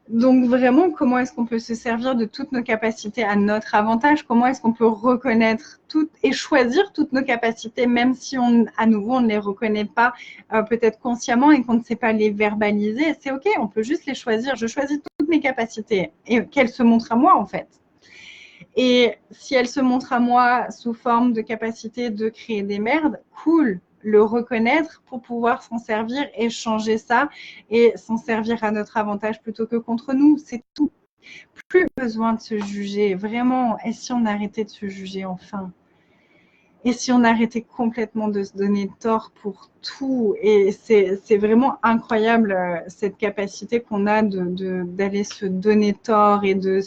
Donc vraiment, comment est-ce qu'on peut se servir de toutes nos capacités à notre avantage? Comment est-ce qu'on peut reconnaître toutes et choisir toutes nos capacités, même si à nouveau on ne les reconnaît pas peut-être consciemment et qu'on ne sait pas les verbaliser? C'est ok, on peut juste les choisir. Je choisis toutes mes capacités et qu'elles se montrent à moi en fait. Et si elles se montrent à moi sous forme de capacité de créer des merdes, cool, le reconnaître pour pouvoir s'en servir et changer ça et s'en servir à notre avantage plutôt que contre nous. C'est tout. Plus besoin de se juger, vraiment. Et si on arrêtait de se juger enfin? Et si on arrêtait complètement de se donner tort pour tout? Et c'est vraiment incroyable cette capacité qu'on a d'aller se donner tort et de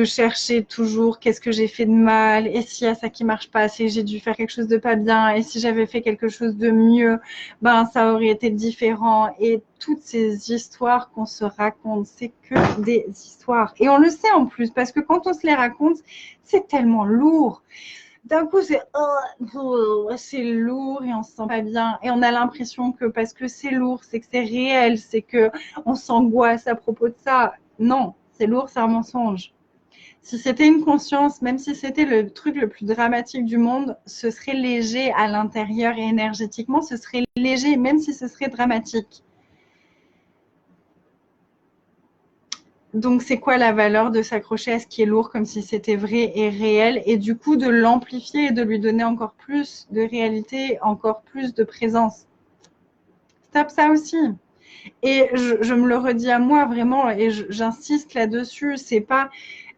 chercher toujours qu'est-ce que j'ai fait de mal, et s'il y a ça qui marche pas, c'est j'ai dû faire quelque chose de pas bien, et si j'avais fait quelque chose de mieux, ben ça aurait été différent. Et toutes ces histoires qu'on se raconte, c'est que des histoires. Et on le sait en plus, parce que quand on se les raconte, c'est tellement lourd. D'un coup, c'est lourd et on se sent pas bien. Et on a l'impression que parce que c'est lourd, c'est que c'est réel, c'est que on s'angoisse à propos de ça. Non, c'est lourd, c'est un mensonge. Si c'était une conscience, même si c'était le truc le plus dramatique du monde, ce serait léger à l'intérieur et énergétiquement, ce serait léger, même si ce serait dramatique. Donc, c'est quoi la valeur de s'accrocher à ce qui est lourd comme si c'était vrai et réel, et du coup de l'amplifier et de lui donner encore plus de réalité, encore plus de présence? Stop ça aussi. Et je me le redis à moi vraiment, et j'insiste là-dessus, c'est pas...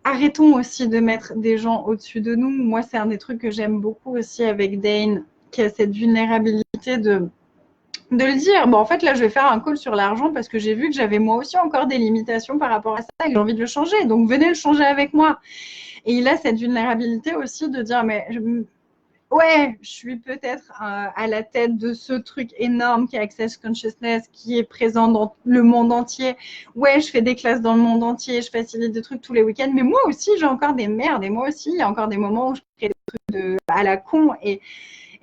Arrêtons aussi de mettre des gens au-dessus de nous. Moi, c'est un des trucs que j'aime beaucoup aussi avec Dane, qui a cette vulnérabilité de de le dire. Bon, en fait, là, je vais faire un call sur l'argent parce que j'ai vu que j'avais moi aussi encore des limitations par rapport à ça et que j'ai envie de le changer. Donc, venez le changer avec moi. Et il a cette vulnérabilité aussi de dire, mais ouais, je suis peut-être à la tête de ce truc énorme qui est Access Consciousness, qui est présent dans le monde entier. Ouais, je fais des classes dans le monde entier, je facilite des trucs tous les week-ends, mais moi aussi, j'ai encore des merdes. Et moi aussi, il y a encore des moments où je crée des trucs à la con. Et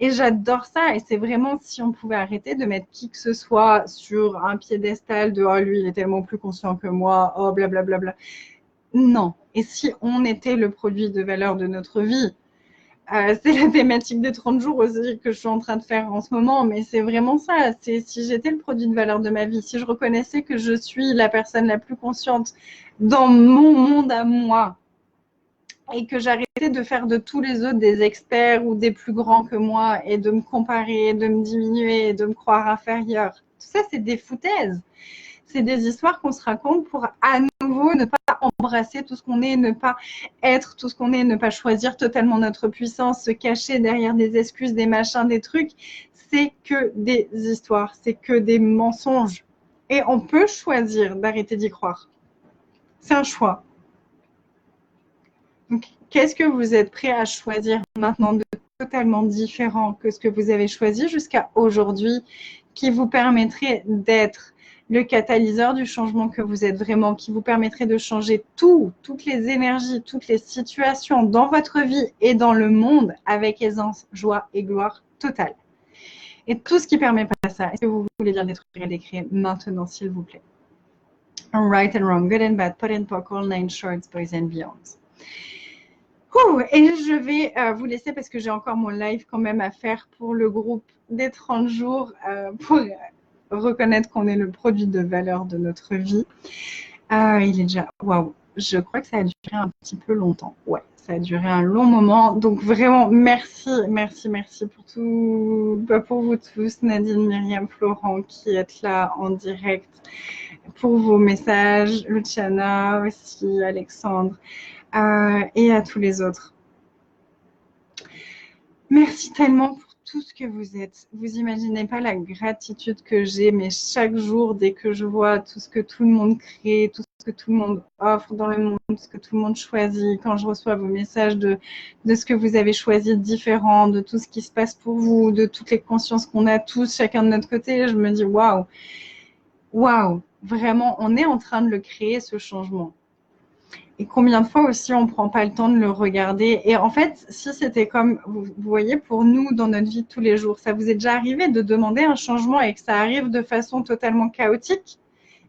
j'adore ça. Et c'est vraiment si on pouvait arrêter de mettre qui que ce soit sur un piédestal de oh, lui, il est tellement plus conscient que moi, oh, blablabla. Bla, bla. Non. Et si on était le produit de valeur de notre vie, c'est la thématique des 30 jours aussi que je suis en train de faire en ce moment, mais c'est vraiment ça. C'est si j'étais le produit de valeur de ma vie, si je reconnaissais que je suis la personne la plus consciente dans mon monde à moi et que j'arrêtais de faire de tous les autres des experts ou des plus grands que moi et de me comparer, de me diminuer, de me croire inférieure. Tout ça, c'est des foutaises. C'est des histoires qu'on se raconte pour à nouveau ne pas embrasser tout ce qu'on est, ne pas être tout ce qu'on est, ne pas choisir totalement notre puissance, se cacher derrière des excuses, des machins, des trucs. C'est que des histoires, c'est que des mensonges. Et on peut choisir d'arrêter d'y croire. C'est un choix. Donc, qu'est-ce que vous êtes prêt à choisir maintenant de totalement différent que ce que vous avez choisi jusqu'à aujourd'hui, qui vous permettrait d'être le catalyseur du changement que vous êtes vraiment, qui vous permettrait de changer toutes les énergies, toutes les situations dans votre vie et dans le monde avec aisance, joie et gloire totale. Et tout ce qui ne permet pas ça, est-ce que vous voulez bien détruire et décrire maintenant, s'il vous plaît? Right and wrong, good and bad, pot and pock, all nine shorts, boys and beyonds. Et je vais vous laisser parce que j'ai encore mon live quand même à faire pour le groupe des 30 jours pour reconnaître qu'on est le produit de valeur de notre vie. Il est déjà... Waouh, je crois que ça a duré un petit peu longtemps. Ouais, ça a duré un long moment. Donc vraiment, merci pour tout, pour vous tous, Nadine, Myriam, Florent, qui êtes là en direct, pour vos messages, Luciana aussi, Alexandre. Et à tous les autres. Merci tellement pour tout ce que vous êtes. Vous imaginez pas la gratitude que j'ai, mais chaque jour, dès que je vois tout ce que tout le monde crée, tout ce que tout le monde offre dans le monde, tout ce que tout le monde choisit, quand je reçois vos messages de ce que vous avez choisi de différent, de tout ce qui se passe pour vous, de toutes les consciences qu'on a tous, chacun de notre côté, je me dis waouh, vraiment, on est en train de le créer, ce changement. Et combien de fois aussi on ne prend pas le temps de le regarder. Et en fait, si c'était comme, vous voyez, pour nous, dans notre vie de tous les jours, ça vous est déjà arrivé de demander un changement et que ça arrive de façon totalement chaotique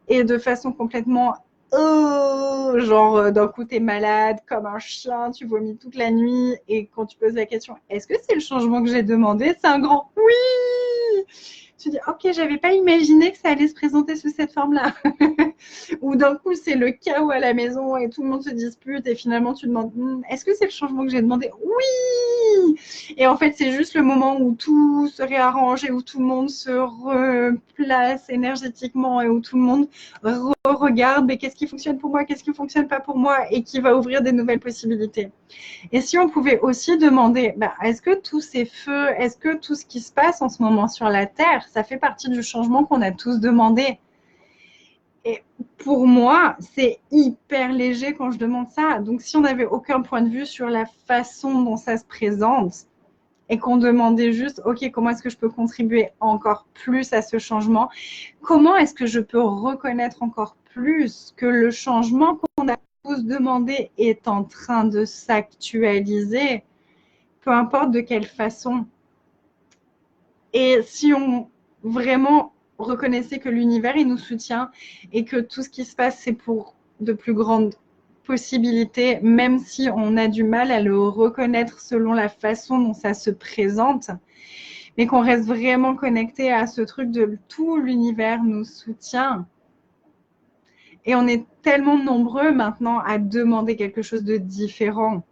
et de façon complètement, genre d'un coup, tu es malade comme un chien, tu vomis toute la nuit. Et quand tu poses la question, est-ce que c'est le changement que j'ai demandé? C'est un grand oui! Tu dis, ok, j'avais pas imaginé que ça allait se présenter sous cette forme-là. Ou d'un coup, c'est le chaos à la maison et tout le monde se dispute et finalement, tu demandes, est-ce que c'est le changement que j'ai demandé? Oui! Et en fait, c'est juste le moment où tout se réarrange et où tout le monde se replace énergétiquement et où tout le monde regarde, mais qu'est-ce qui fonctionne pour moi, qu'est-ce qui ne fonctionne pas pour moi et qui va ouvrir des nouvelles possibilités. Et si on pouvait aussi demander, est-ce que tous ces feux, est-ce que tout ce qui se passe en ce moment sur la Terre, ça fait partie du changement qu'on a tous demandé? Et pour moi, c'est hyper léger quand je demande ça. Donc, si on n'avait aucun point de vue sur la façon dont ça se présente et qu'on demandait juste, OK, comment est-ce que je peux contribuer encore plus à ce changement? Comment est-ce que je peux reconnaître encore plus que le changement qu'on a tous demandé est en train de s'actualiser, peu importe de quelle façon? Et si on vraiment reconnaissait que l'univers, il nous soutient et que tout ce qui se passe, c'est pour de plus grandes possibilités, même si on a du mal à le reconnaître selon la façon dont ça se présente, mais qu'on reste vraiment connecté à ce truc de tout l'univers nous soutient. Et on est tellement nombreux maintenant à demander quelque chose de différent.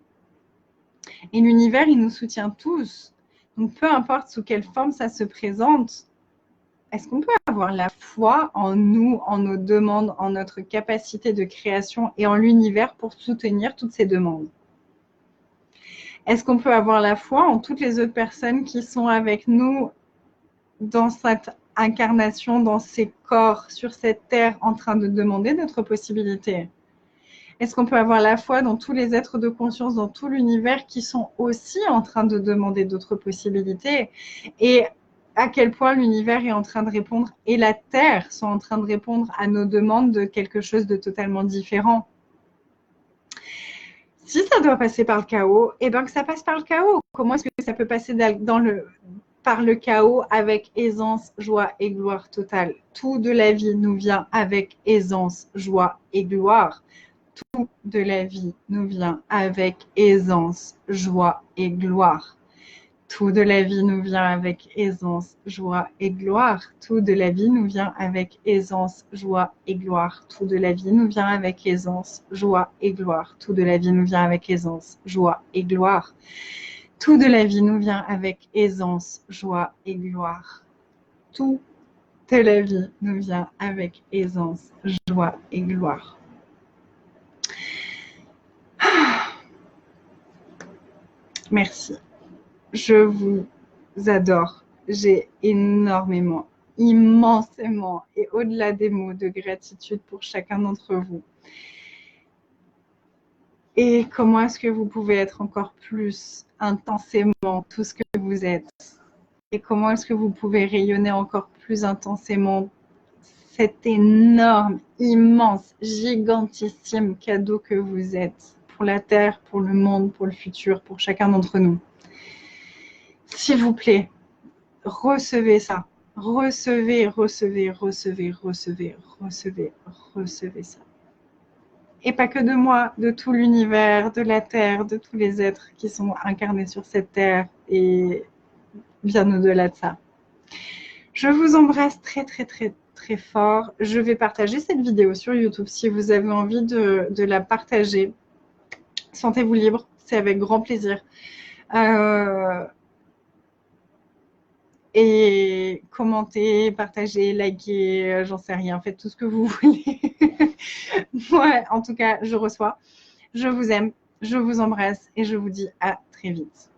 Et l'univers, il nous soutient tous. Donc, peu importe sous quelle forme ça se présente, est-ce qu'on peut avoir la foi en nous, en nos demandes, en notre capacité de création et en l'univers pour soutenir toutes ces demandes? Est-ce qu'on peut avoir la foi en toutes les autres personnes qui sont avec nous dans cette incarnations dans ces corps sur cette terre en train de demander d'autres possibilités? Est-ce qu'on peut avoir la foi dans tous les êtres de conscience, dans tout l'univers qui sont aussi en train de demander d'autres possibilités? Et à quel point l'univers est en train de répondre et la Terre sont en train de répondre à nos demandes de quelque chose de totalement différent? Si ça doit passer par le chaos, eh bien que ça passe par le chaos. Comment est-ce que ça peut passer par le chaos avec aisance, joie et gloire totale? Tout de la vie nous vient avec aisance, joie et gloire. Tout de la vie nous vient avec aisance, joie et gloire. Tout de la vie nous vient avec aisance, joie et gloire. Tout de la vie nous vient avec aisance, joie et gloire. Tout de la vie nous vient avec aisance, joie et gloire. Tout de la vie nous vient avec aisance, joie et gloire. Tout de la vie nous vient avec aisance, joie et gloire. Tout de la vie nous vient avec aisance, joie et gloire. Merci. Je vous adore. J'ai énormément, immensément et au-delà des mots de gratitude pour chacun d'entre vous. Et comment est-ce que vous pouvez être encore plus intensément tout ce que vous êtes? Et comment est-ce que vous pouvez rayonner encore plus intensément cet énorme, immense, gigantissime cadeau que vous êtes pour la Terre, pour le monde, pour le futur, pour chacun d'entre nous? S'il vous plaît, recevez ça. Recevez, recevez, recevez, recevez, recevez, recevez ça. Et pas que de moi, de tout l'univers, de la Terre, de tous les êtres qui sont incarnés sur cette Terre et bien au-delà de ça. Je vous embrasse très, très, très, très fort. Je vais partager cette vidéo sur YouTube si vous avez envie de la partager. Sentez-vous libre, c'est avec grand plaisir. Et commentez, partagez, likez, j'en sais rien, faites tout ce que vous voulez. Ouais, en tout cas, je reçois. Je vous aime, je vous embrasse et je vous dis à très vite.